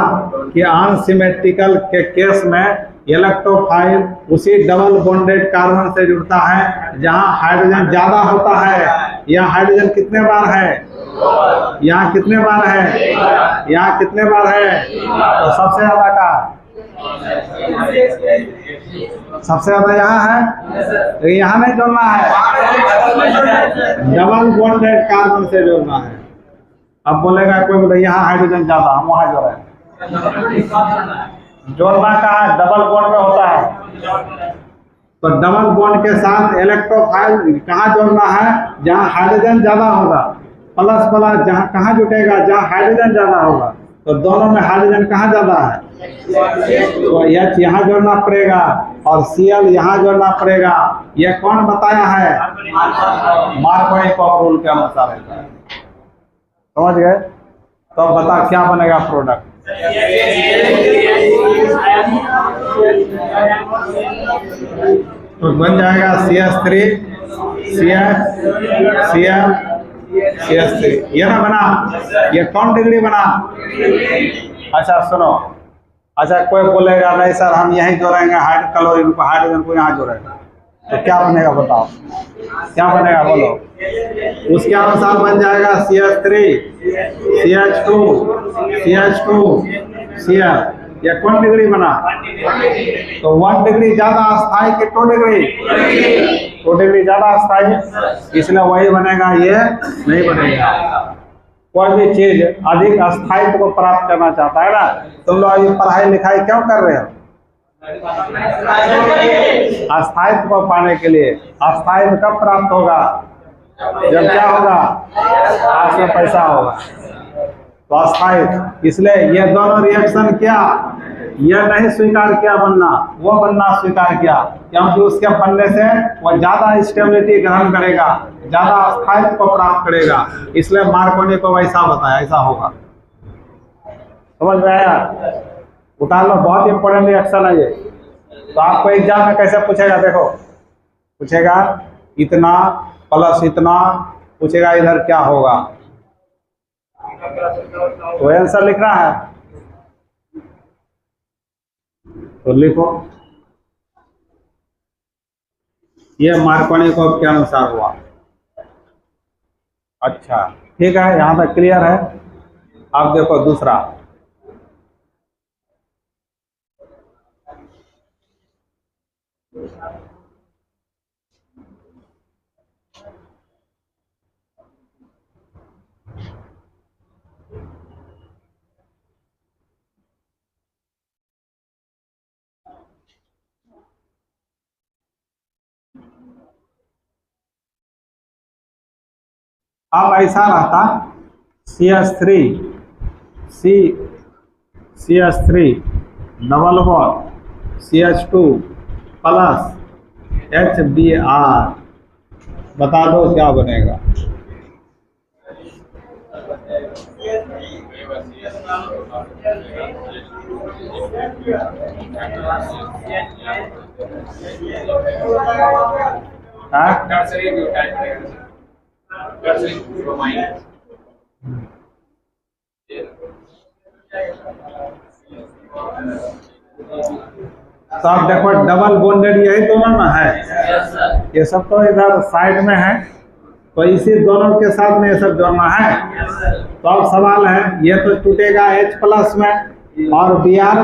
Speaker 1: कि अनसिमेट्रिकल के केस में इलेक्ट्रोफाइल उसी डबल बॉन्डेड कार्बन से जुड़ता है जहां हाइड्रोजन ज्यादा होता है। यहाँ हाइड्रोजन कितने बार है? यहाँ कितने बार है? यहाँ कितने बार है? तो सबसे ज्यादा का, सबसे ज्यादा यहाँ है, तो यहाँ नहीं जोड़ना है, डबल बॉन्डेड कार्बन से जोड़ना है। अब बोलेगा कोई, बोले यहाँ हाइड्रोजन ज्यादा, हम वहां जोड़े। जोड़ना कहाँ है? डबल बॉन्ड में होता है। तो डबल बॉन्ड के साथ इलेक्ट्रोफाइल कहाँ जोड़ना है? जहाँ हाइड्रोजन ज्यादा होगा। प्लस प्लस जहाँ कहाँ जुटेगा? जहाँ हाइड्रोजन ज्यादा होगा। तो दोनों में हाइड्रोजन कहाँ ज्यादा है? तो H यहाँ जोड़ना पड़ेगा और Cl यहाँ जोड़ना पड़ेगा। यह कौन बताया है? मार्कोनिकॉफ रूल के अनुसार है। समझ गए? तो बता क्या बनेगा प्रोडक्ट? तो बन जाएगा CH3 CH Cl CH3, ये ना बना। ये कौन डिग्री बना? अच्छा सुनो, अच्छा कोई बोलेगा नहीं सर हम यहीं जोड़ेंगे क्लोरीन को, हाइड्रोजन को यहाँ जोड़ेंगे, तो क्या बनेगा बताओ? क्या बनेगा बोलो? उसके अनुसार बन जाएगा CH3 CH2 CH2 Cl। ये कौन डिग्री बना? तो 1 डिग्री ज्यादा अस्थाई कि 2 डिग्री? 2 डिग्री ज्यादा अस्थाई, इसलिए वही बनेगा, ये नहीं बनेगा। कोई भी चीज अधिक अस्थायित्व को प्राप्त करना चाहता है ना, तुम लोग ये पढ़ाई लिखाई क्यों कर रहे हो? अस्थायित्व को पाने के लिए। अस्थायित्व कब प्राप्त होगा? जब क्या होगा? हाथ में पैसा होगा, तो अस्थायित्व। इसलिए ये दोनों रिएक्शन क्या, यह नहीं स्वीकार किया बनना, वो बनना स्वीकार किया, क्योंकि उसके बनने से वह ज्यादा स्टेबिलिटी ग्रहण करेगा, ज्यादा अस्थायित्व को प्राप्त करेगा। इसलिए मार्कोनिकॉफ ऐसा बताया, ऐसा होगा। समझ में आया? उतार लो, बहुत इंपॉर्टेंट रिएक्शन है ये। तो आपको एग्जाम में कैसे पूछेगा? देखो पूछेगा इतना प्लस इतना, पूछेगा इधर क्या होगा, तो आंसर लिखना है, तो लिखो। ये मार्कोनिकॉफ के अनुसार हुआ। अच्छा ठीक है, यहां तक क्लियर है। अब देखो दूसरा, अब ऐसा रहता CH3 double bond CH2 plus HBr बता दो क्या बनेगा। हाँ? तो आप देखो डबल बॉन्डेड यही दोनों में है, ये सब तो इधर साइड में है, तो इसी दोनों के साथ में ये सब जोड़ना है। तो अब सवाल है, ये तो टूटेगा H+ में और Br,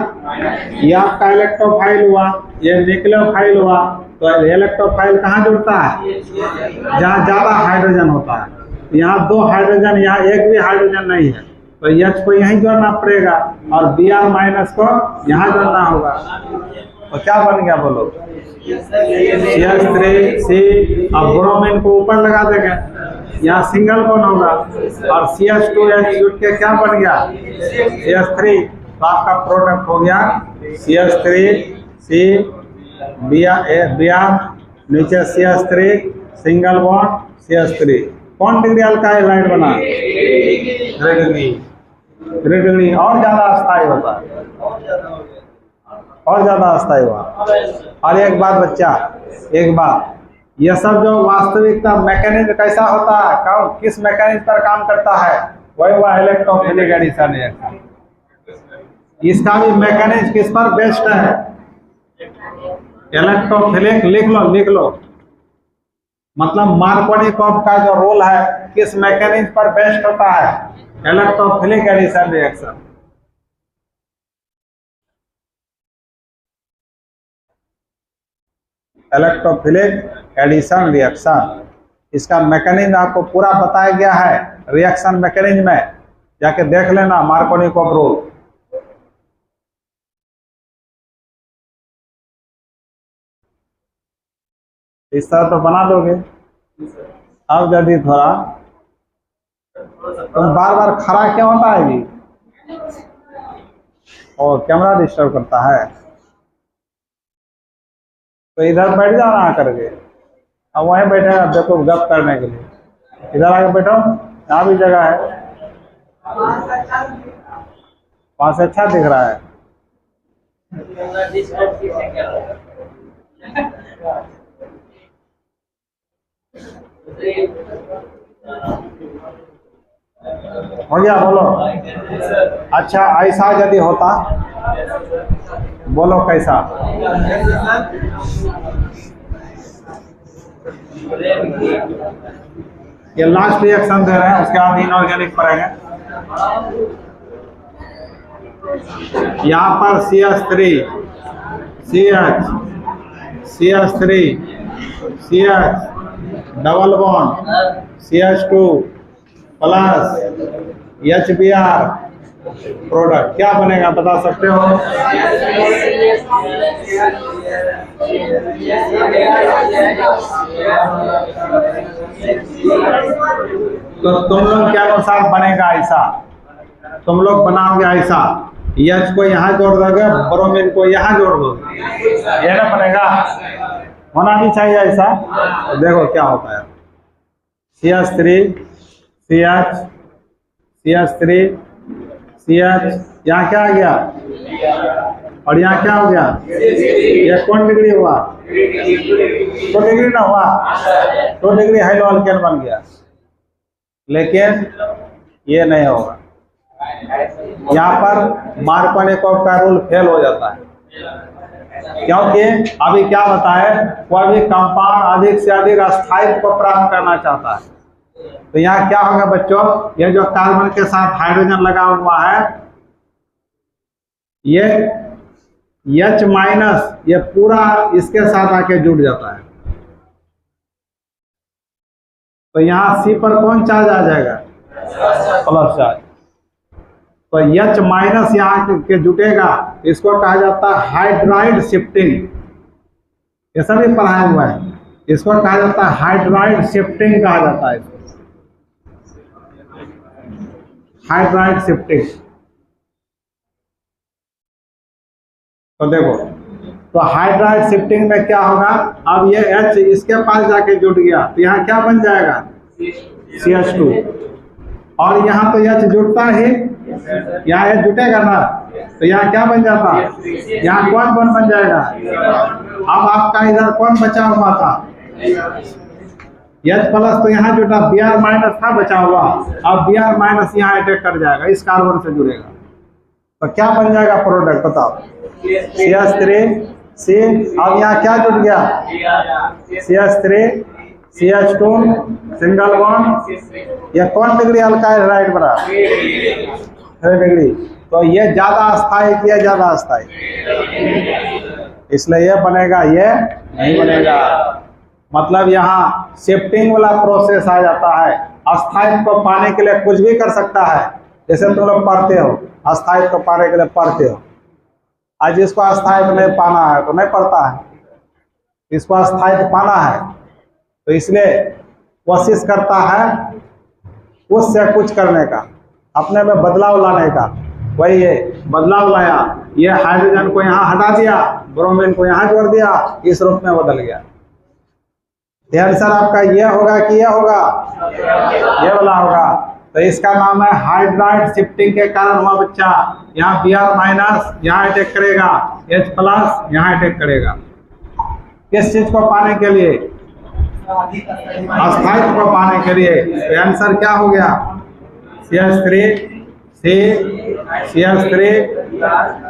Speaker 1: ये आपका इलेक्ट्रोफाइल हुआ, ये न्यूक्लियोफाइल हुआ। तो इलेक्ट्रोफाइल कहाँ जुड़ता है? जहाँ ज्यादा हाइड्रोजन होता है। यहाँ 2 हाइड्रोजन, यहाँ एक भी हाइड्रोजन नहीं है, तो H को यहीं जोड़ना पड़ेगा और Br- को यहाँ जोड़ना होगा। तो क्या बन गया बोलो? CH3C। अब ब्रोमीन को ऊपर लगा देंगे, यहाँ सिंगल बॉन्ड होगा और CH2H जुड़ के क्या बन गया? CH3। तो आपका प्रोडक्ट हो गया CH3C Br, नीचे CH3 सिंगल बॉन्ड CH3। कौन डिग्री अल्काइल हाइड बना? 3 डिग्री और ज्यादा अस्थायी होता है, और ज्यादा अस्थायी हुआ। और एक बात बच्चा, एक बात, यह सब जो वास्तविकता मैकेनिज्म कैसा होता है, किस मैकेनिज्म पर काम करता है, वही हुआ इलेक्ट्रोफिलिक एडिशन रिएक्शन। इसका भी मैकेनिज्म किस पर बेस्ड है? इलेक्ट्रोफिलिक। लिख लो मतलब मार्कोनिकॉफ का जो रोल है किस मैकेनिज्म पर बेस्ड होता है? Electrophilic addition reaction. Electrophilic addition reaction, इसका मैकेनिज्म आपको पूरा बताया गया है रिएक्शन मैकेनिज्म में, जाके देख लेना मार्कोनिकॉफ रोल। इस तरह तो बना दोगे। अब यदि थोड़ा तुम बार बार खड़ा क्यों होता है जी? और कैमरा डिस्टर्ब करता है, तो इधर बैठ जाओ ना करके। अब वहीं बैठे अब देखो गप करने के लिए, इधर आके बैठो, यहाँ भी जगह है, वहां से अच्छा दिख रहा है। हो गया? बोलो। अच्छा ऐसा यदि होता, बोलो कैसा? ये लास्ट रिएक्शन दे रहे हैं, उसके बाद इनऑर्गेनिक पढ़ेंगे। यहाँ पर CH3 CH CH3 CH double bond CH2 plus HBr product क्या बनेगा बता सकते हो? तो तुम लोग के अनुसार बनेगा ऐसा, तुम लोग बनाओगे ऐसा, H को यहाँ जोड़ दोगे, ब्रोमीन को यहाँ जोड़ दोगे, ये ना बनेगा? होना भी चाहिए ऐसा। तो देखो क्या होता है, CH3 CH CH3 CH, यहाँ क्या आ गया और यहाँ क्या हो गया? ये कौन डिग्री हुआ? 2 डिग्री ना हुआ? 2 डिग्री हाइड्रो अल्केन बन गया। लेकिन ये नहीं होगा, यहाँ पर मार्कोनिकॉफ का रूल फेल हो जाता है, क्योंकि अभी क्या बताए, कोई भी कंपाउंड अधिक से अधिक स्थायित्व को प्राप्त करना चाहता है। तो यहाँ क्या होगा बच्चों, ये जो कार्बन के साथ हाइड्रोजन लगा हुआ है, ये H- ये पूरा इसके साथ आके जुड़ जाता है। तो यहाँ C पर कौन चार्ज आ जाएगा? Plus charge. तो H- यहाँ के जुटेगा, इसको कहा जाता है हाइड्राइड शिफ्टिंग। ये सभी पढ़ाया हुआ है, इसको कहा जाता है हाइड्राइड शिफ्टिंग कहा जाता है, हाइड्राइड शिफ्टिंग। तो देखो तो हाइड्राइड शिफ्टिंग में क्या होगा, अब ये H इसके पास जाके जुड़ गया तो यहाँ क्या बन जाएगा, CH2। और यहाँ तो H जुड़ता ही, यहाँ H जुटेगा ना, तो यहाँ क्या बन जाता, यहाँ कौन बॉन्ड बन जाएगा। अब आपका इधर कौन बचा हुआ था, H प्लस तो यहाँ जुटा, Br माइनस था बचा हुआ, अब Br माइनस यहाँ अटैक कर जाएगा, इस कार्बन से जुड़ेगा, तो क्या बन जाएगा प्रोडक्ट बताओ, CH3 C। अब यहाँ क्या जुट गया, CH3 CH2 सिंगल बॉन्ड, ये कौन डिग्री अल्काइल राइट बना, 3 डिग्री। तो ये ज्यादा अस्थायी किया, ज्यादा अस्थायी, इसलिए ये बनेगा, ये नहीं बनेगा। मतलब यहाँ शिफ्टिंग वाला प्रोसेस आ जाता है। अस्थायित्व को पाने के लिए कुछ भी कर सकता है, जैसे तुम लोग पढ़ते हो, अस्थायित्व को पाने के लिए पढ़ते हो, आज इसको अस्थायित्व नहीं पाना है तो नहीं पढ़ता है, इसको अस्थायित्व पाना है तो इसलिए कोशिश करता है उससे कुछ करने का, अपने में बदलाव लाने का। वही है बदलाव लाया, ये हाइड्रोजन को यहाँ हटा दिया, ब्रोमीन को यहाँ जोड़ दिया, इस रूप में बदल गया। आंसर आपका ये होगा कि ये होगा, ये वाला होगा। तो इसका नाम है हाइड्राइड शिफ्टिंग के कारण हुआ बच्चा। यहाँ Br माइनस यहाँ अटैक करेगा, H प्लस यहाँ अटैक करेगा। किस चीज को पाने के लिए, अस्थायित्व को पाने के लिए। तो आंसर क्या हो गया, CH3 C CH3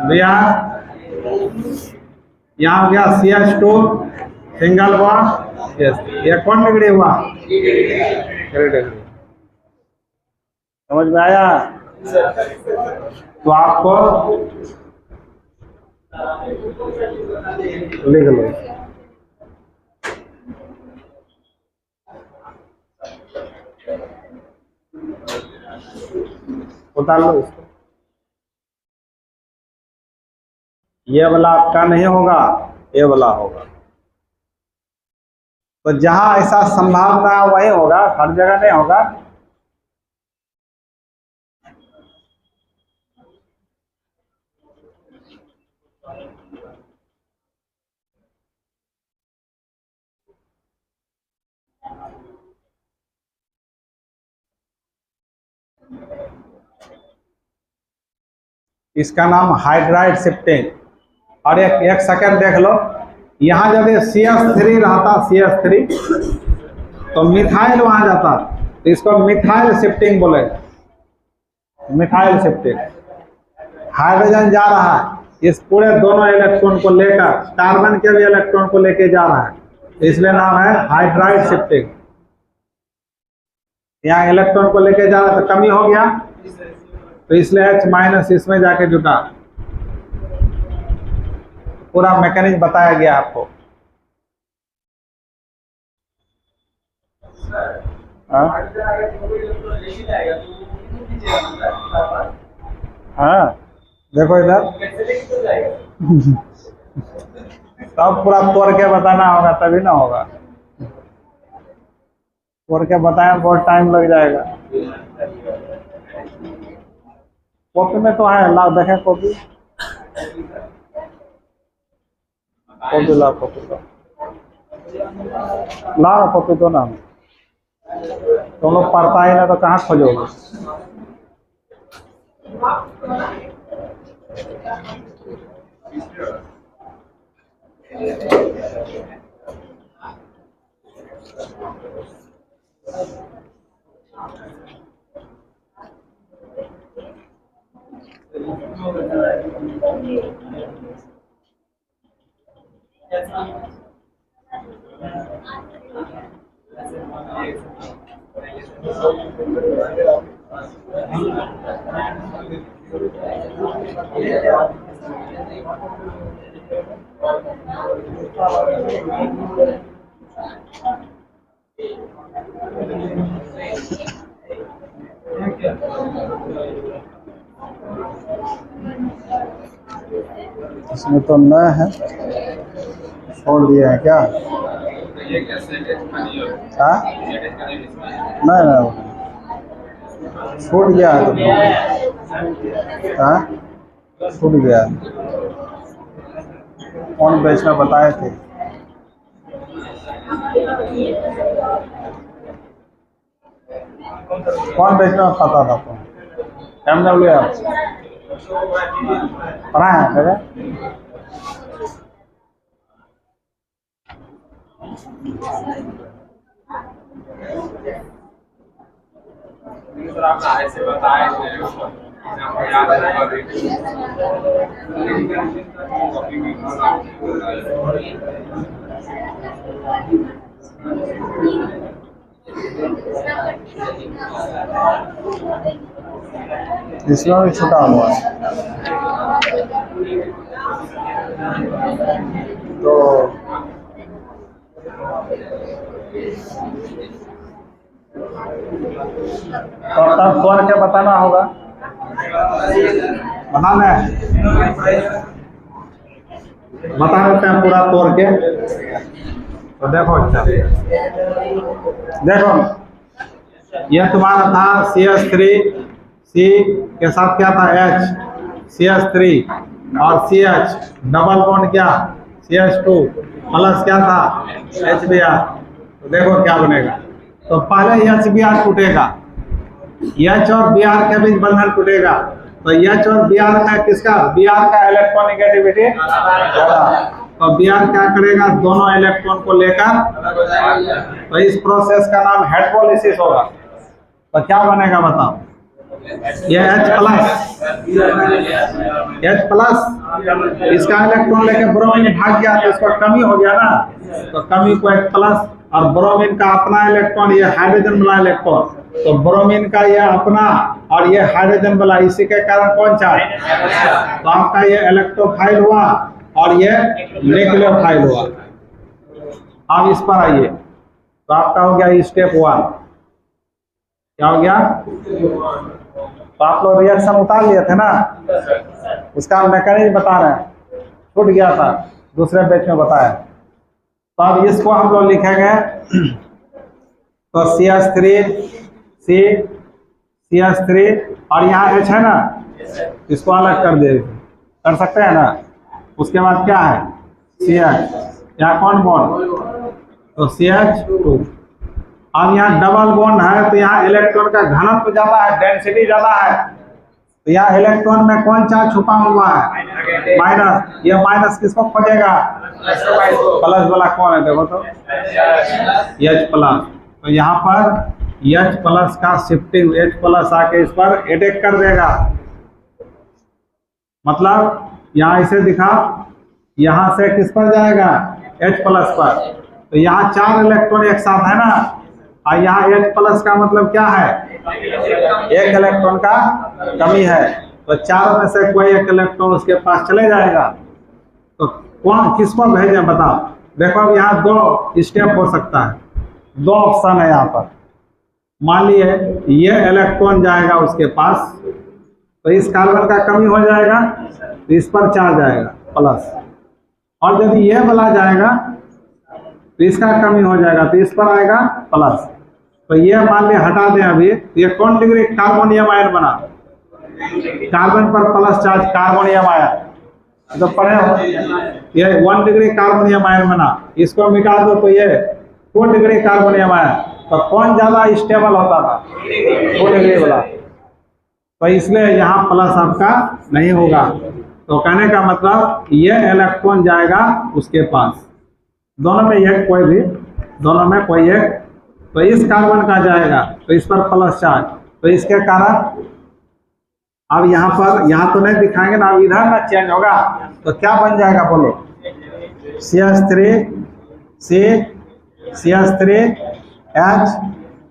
Speaker 1: Br, यहाँ हो गया CH2 सिंगल बॉन्ड, ये कौन डिग्री हुआ, 3 डिग्री। समझ में आया। तो आपको लिख लो, उतार लो इसको। ये वाला आपका नहीं होगा, ये वाला होगा। तो जहां ऐसा संभावना वही होगा, हर जगह नहीं होगा। इसका नाम हाइड्राइड शिफ्टिंग। और एक सेकंड देख लो, यहाँ जब CH3 रहता, CH3 तो मिथाइल वहां जाता, तो इसको मिथाइल शिफ्टिंग बोले, मिथाइल शिफ्टिंग। हाइड्रोजन जा रहा है इस पूरे दोनों इलेक्ट्रॉन को लेकर, कार्बन के भी इलेक्ट्रॉन को लेके जा रहा है, इसलिए नाम है हाइड्राइड शिफ्टिंग। यहाँ इलेक्ट्रॉन को लेके जा रहा है तो कमी हो गया, तो इसलिए H माइनस इसमें जाके जुटा। पूरा मैकेनिज्म बताया गया आपको। हाँ देखो इधर तब पूरा तोड़ के बताना होगा, तभी ना होगा। तोड़ के बताया बहुत टाइम लग जाएगा। कॉपी में तो है, ला देखें कॉपी, कॉपी ला, कॉपी ला, ला कॉपी तो ना। तुम लोग पढ़ता ही ना तो कहाँ खोजोगे। इसमें तो न है, छोड़ दिया है क्या? हाँ नहीं नहीं छूट गया है तुमको। हाँ छूट गया है। कौन बैच में बताए थे? कौन बैच में पता था तुम? MWF पढ़ा है क्या?
Speaker 2: ऐसे बताए
Speaker 1: इसमें भी छुटा हुआ है तो तब तोड़ के बताना होगा, बनाना है, बता देते हैं पूरा तोड़ के। तो देखो अच्छा, देखो यह तुम्हारा था CH3, C के साथ क्या था H, CH3 और CH डबल बॉन्ड क्या CH2 प्लस क्या था HBr। तो देखो क्या बनेगा, तो पहले HBr टूटेगा, H और Br के बीच बंधन टूटेगा, तो H और Br में किसका, Br का इलेक्ट्रोनेगेटिविटी ज्यादा, तो Br क्या करेगा, दोनों इलेक्ट्रॉन को लेकर, तो इस प्रोसेस का नाम हाइड्रोलिसिस होगा। तो क्या बनेगा बताओ, ये H प्लस इसका इलेक्ट्रॉन लेके ब्रोमीन भाग गया तो इसका कमी हो गया ना, तो कमी को H प्लस, और ब्रोमीन का अपना इलेक्ट्रॉन, ये हाइड्रोजन वाला इलेक्ट्रॉन, तो ब्रोमीन का ये अपना और ये हाइड्रोजन वाला, इसी के कारण कौन चार्ज, तो आपका ये इलेक्ट्रोफाइल हुआ और ये न्यूक्लियोफाइल हुआ। अब इस पर आइए, तो आपका हो गया स्टेप 1, क्या हो गया, तो आप लोग रिएक्शन उतार लिए थे ना, उसका मैकेनिज्म बता रहे हैं, छूट गया था दूसरे बैच में बताया। तो अब इसको हम लोग लिखेंगे, तो CH3 C CH3 और यहाँ H है ना, इसको अलग कर दे, कर सकते हैं ना। उसके बाद क्या है CH, यहाँ कौन बॉन्ड, तो CH2। अब यहाँ डबल बॉन्ड है, तो यहाँ इलेक्ट्रॉन का घनत्व ज्यादा है, डेंसिटी ज्यादा है, तो यहाँ इलेक्ट्रॉन में कौन चार्ज छुपा हुआ है, माइनस। ये माइनस किसको खोजेगा, प्लस वाला कौन है, देखो तो H प्लस। तो यहाँ पर H प्लस का शिफ्टिंग, H प्लस आके इस पर अटैक कर देगा, मतलब यहाँ इसे दिखा, यहाँ से किस पर जाएगा, H प्लस पर। तो यहाँ 4 इलेक्ट्रॉन एक साथ है ना, और यहाँ H प्लस का मतलब क्या है, एक इलेक्ट्रॉन का कमी है, तो 4 में से कोई एक इलेक्ट्रॉन उसके पास चले जाएगा। तो कौन किसको भेजें बताओ, देखो अब यहाँ 2 स्टेप हो सकता है, 2 ऑप्शन है यहाँ पर। मान लिए ये इलेक्ट्रॉन जाएगा उसके पास, तो इस कार्बन का कमी हो जाएगा, तो इस पर चार्ज आएगा प्लस, और यदि ये वाला जाएगा तो इसका कमी हो जाएगा, तो इस पर आएगा प्लस। तो ये मान लिया हटा दें अभी, ये कौन डिग्री कार्बोनियम आयन बना, कार्बन पर प्लस चार्ज कार्बोनियम आयन, तो पढ़े हो, ये 1 डिग्री कार्बोनियम आयन बना, इसको मिटा दो तो ये 2 डिग्री कार्बोनियम आयन, तो कौन ज्यादा स्टेबल होता था, 2 डिग्री वाला, तो इसलिए यहाँ प्लस आपका नहीं होगा। तो कहने का मतलब ये इलेक्ट्रॉन जाएगा उसके पास, दोनों में एक, कोई भी दोनों में कोई एक, तो इस कार्बन का जाएगा, तो इस पर प्लस चार्ज, तो इसके कारण अब यहाँ पर, यहाँ तो नहीं दिखाएंगे ना, अब इधर ना चेंज होगा, तो क्या बन जाएगा बोलो, CH3 C CH3 H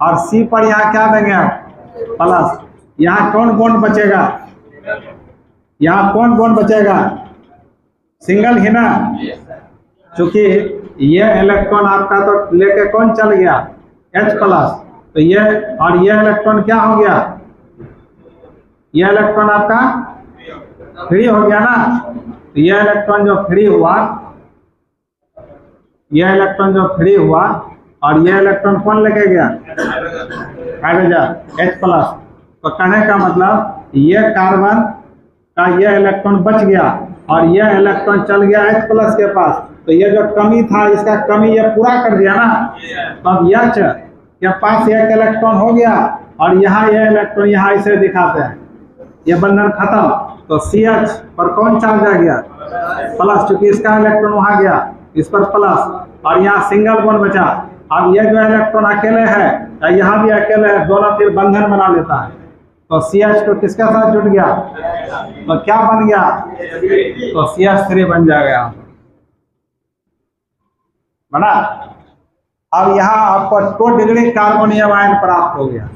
Speaker 1: और C पर यहाँ क्या देंगे आप, प्लस। यहाँ कौन बॉन्ड बचेगा, यहाँ कौन बॉन्ड बचेगा, सिंगल ही ना, क्योंकि ये इलेक्ट्रॉन आपका तो लेके कौन चल गया, H प्लस, तो ये और ये इलेक्ट्रॉन क्या हो गया, ये इलेक्ट्रॉन आपका फ्री हो गया ना, तो ये इलेक्ट्रॉन जो फ्री हुआ, ये इलेक्ट्रॉन जो फ्री हुआ, और ये इलेक्ट्रॉन कौन लेके गया, हाइड्रोजन H प्लस। तो कहने का मतलब ये कार्बन का ये इलेक्ट्रॉन बच गया, और यह इलेक्ट्रॉन चल गया H प्लस के पास, तो ये जो कमी था इसका कमी ये पूरा कर दिया ना। तो अब H के पास एक इलेक्ट्रॉन हो गया और यहाँ यह इलेक्ट्रॉन यहाँ इसे दिखाते हैं, ये बंधन खत्म। तो CH पर कौन चार्ज आ गया? प्लस, क्योंकि इसका इलेक्ट्रॉन वहां गया, इस पर प्लस, और यहाँ सिंगल बॉन्ड बचा। अब ये जो इलेक्ट्रॉन अकेले है, यहाँ भी अकेले है, दोनों फिर बंधन बना लेता है। तो CH तो किसके साथ जुड़ गया? तो क्या बन गया? तो CH3 बन जाएगा बना। अब यहाँ आपको 2 डिग्री कार्बोनियम आयन प्राप्त हो गया।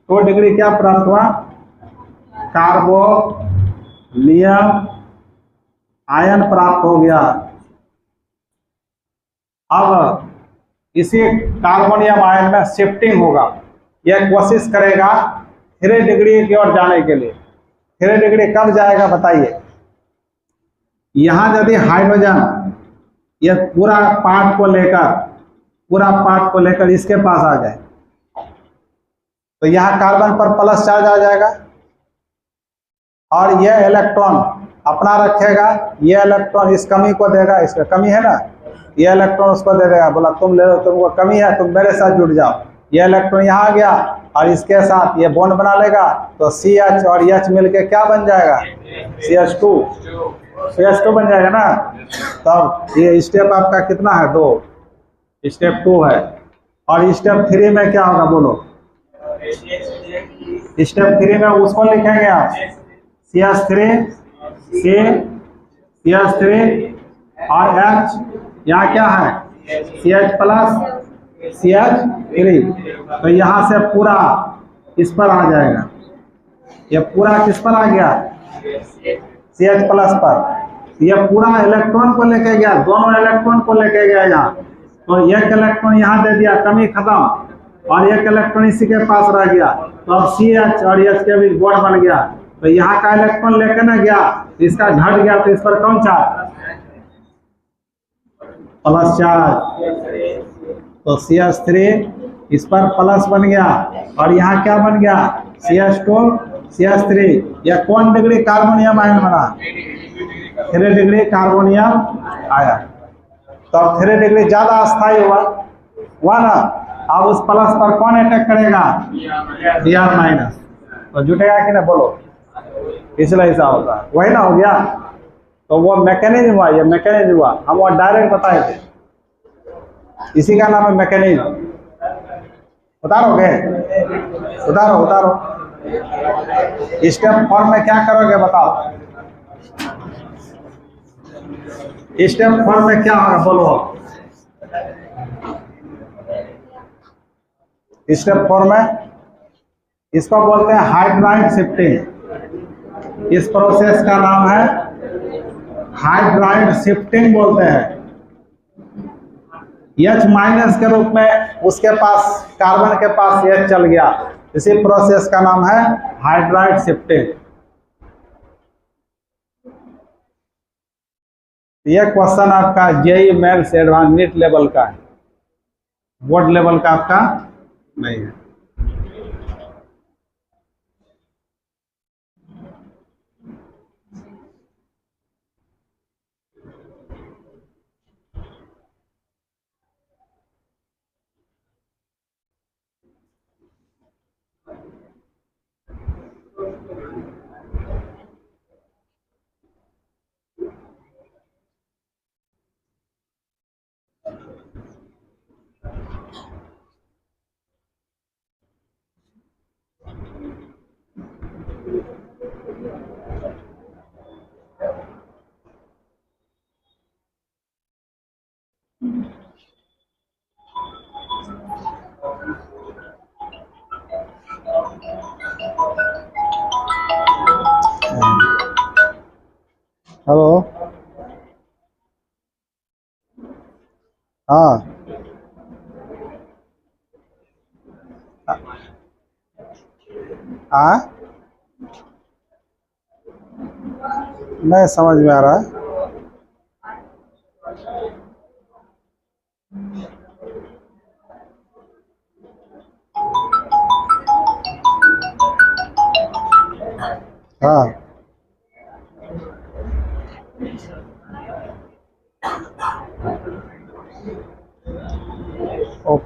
Speaker 1: 2 डिग्री क्या प्राप्त हुआ? कार्बोनियम आयन प्राप्त हो गया। अब इसी कार्बोनियम आयन में शिफ्टिंग होगा, यह कोशिश करेगा 3 डिग्री की ओर जाने के लिए। 3 डिग्री कब जाएगा बताइए? यहां यदि हाइड्रोजन ये पूरा पार्ट को लेकर इसके पास आ जाए, तो यहाँ कार्बन पर प्लस चार्ज आ जाएगा और यह इलेक्ट्रॉन अपना रखेगा, यह इलेक्ट्रॉन इस कमी को देगा, इसका कमी है ना, यह इलेक्ट्रॉन उसको दे देगा, बोला तुम ले लो, तुमको कमी है, तुम मेरे साथ जुड़ जाओ। यह इलेक्ट्रॉन यहाँ आ गया और इसके साथ ये बॉन्ड बना लेगा, तो CH और H मिलके क्या बन जाएगा? CH2 बन जाएगा ना। तब ये स्टेप आपका कितना है? 2, स्टेप 2 है। और स्टेप 3 में क्या होगा बोलो? स्टेप 3 में उसको लिखेंगे आप CH3 और H, यहाँ क्या है? CH plus CH3। तो यहाँ से पूरा इस पर आ जाएगा, ये पूरा किस पर आ गया? CH प्लस पर। ये पूरा इलेक्ट्रॉन को लेके गया, दोनों इलेक्ट्रॉन को लेके गया यहाँ। तो एक इलेक्ट्रॉन यहाँ दे दिया, कमी खत्म, और एक इलेक्ट्रॉन इसी के पास रह गया। तो अब CH और H के बीच बॉन्ड बन गया। तो यहाँ का इलेक्ट्रॉन लेके ना गया, इसका घट गया, तो इस पर कौन चार्ज? Plus charge. तो CH3 इस पर प्लस बन गया और यहाँ क्या बन गया? CH2 CH3। यह कौन डिग्री कार्बोनियम आयन बना? 3 डिग्री कार्बोनियम आया। तो अब 3 डिग्री ज्यादा अस्थायी हुआ ना। अब उस प्लस पर कौन अटैक करेगा? Br minus. तो जुटेगा कि ना बोलो? इसलिए ऐसा होता है, वही ना हो गया। तो वो मैकेनिज्म हुआ, ये मैकेनिज्म हुआ, हम वो डायरेक्ट बताए थे, इसी का नाम है मैकेनिज्म। उतारोगे? उतारो। स्टेप 4 में क्या करोगे बताओ? स्टेप 4 में क्या होगा बोलो? स्टेप 4 में इसको बोलते हैं हाइड्राइड शिफ्टिंग। इस प्रोसेस का नाम है हाइड्राइड शिफ्टिंग बोलते हैं। H माइनस के रूप में उसके पास, कार्बन के पास H चल गया, इसी प्रोसेस का नाम है हाइड्राइड शिफ्टिंग। यह क्वेश्चन आपका JEE mains advance NEET level का है, बोर्ड लेवल का आपका नहीं है। हेलो, हाँ नहीं समझ में आ रहा है। हाँ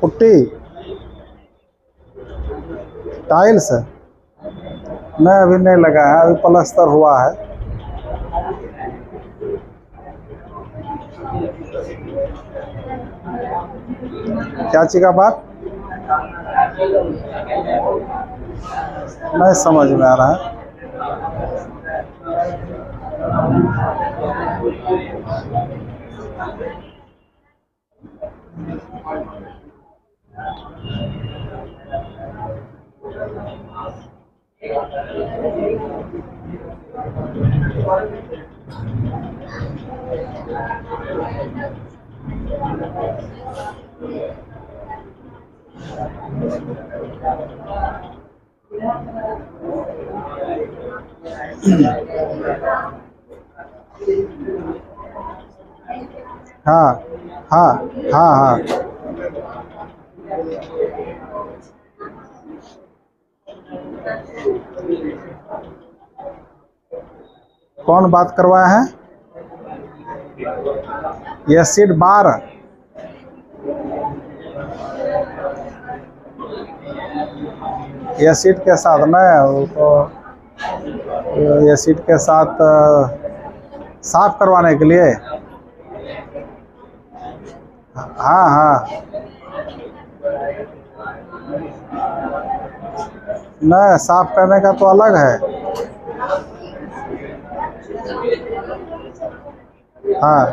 Speaker 1: पुट्टी टाइल्स नहीं अभी नहीं लगा है, अभी प्लास्टर हुआ है। क्या चीज का बात नहीं समझ में आ रहा है। हाँ हाँ हाँ हाँ कौन बात करवाया है? एसिड बार एसिड के साथ ना, वो तो एसिड के साथ साफ करवाने के लिए। हाँ हाँ नहीं, साफ करने का तो अलग है। हाँ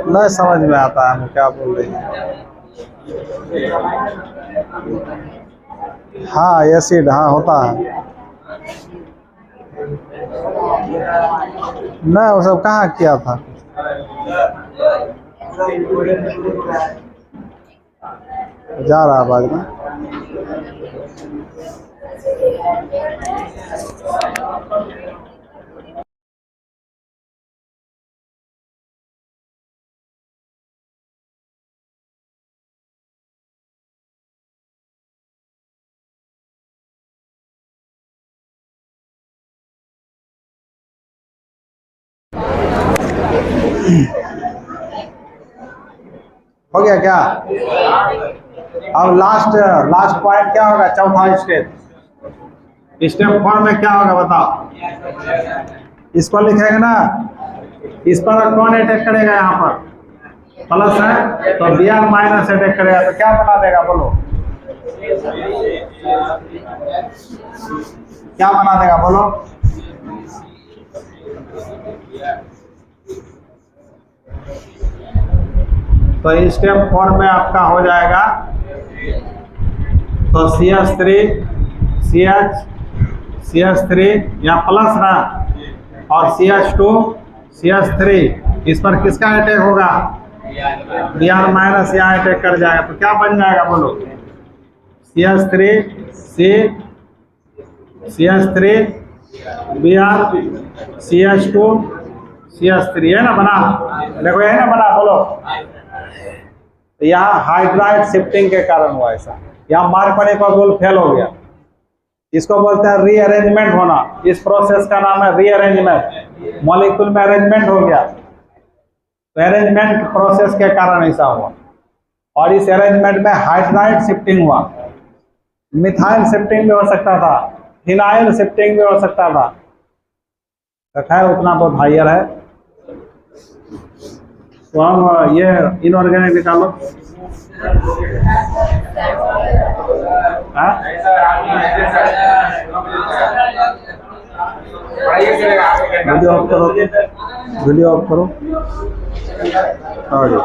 Speaker 1: नहीं समझ में आता है क्या बोल रही है। हाँ एसिड हाँ होता है। नहीं वो सब कहाँ किया था। जा रहा बाद में। हो गया क्या? अब लास्ट पॉइंट क्या होगा? चौथा स्टेप 4 में क्या होगा बताओ? इसको लिखेंगे ना, इस पर कौन अटैक करेगा? यहाँ पर प्लस है तो Br माइनस अटैक करेगा तो क्या बना देगा बोलो? क्या बना देगा बोलो? तो स्टेप 4 में आपका हो जाएगा तो CH3 या प्लस ना, और CH2 CH3, इस पर किसका अटैक होगा? Br माइनस यहाँ अटैक कर जाएगा तो क्या बन जाएगा बोलो? CH3 Br CH2 CH3 है ना बना? देखो है ना बना बोलो? तो यहाँ हाइड्राइड शिफ्टिंग के कारण हुआ ऐसा। यहाँ मार्कोनी का रूल फेल हो गया। इसको बोलते हैं रीअरेंजमेंट होना। इस प्रोसेस का नाम है रीअरेंजमेंट। मॉलिक्यूल में अरेंजमेंट हो गया तो अरेंजमेंट प्रोसेस के कारण ऐसा हुआ। और इस अरेंजमेंट में हाइड्राइड शिफ्टिंग हुआ। मिथाइल शिफ्टिंग भी हो सकता था, फिनाइल शिफ्टिंग भी हो सकता था। तो खैर उतना बहुत हाइयर है। तो हम ये इनऑर्गेनिक निकालो। वीडियो ऑफ करो। हाँ जी।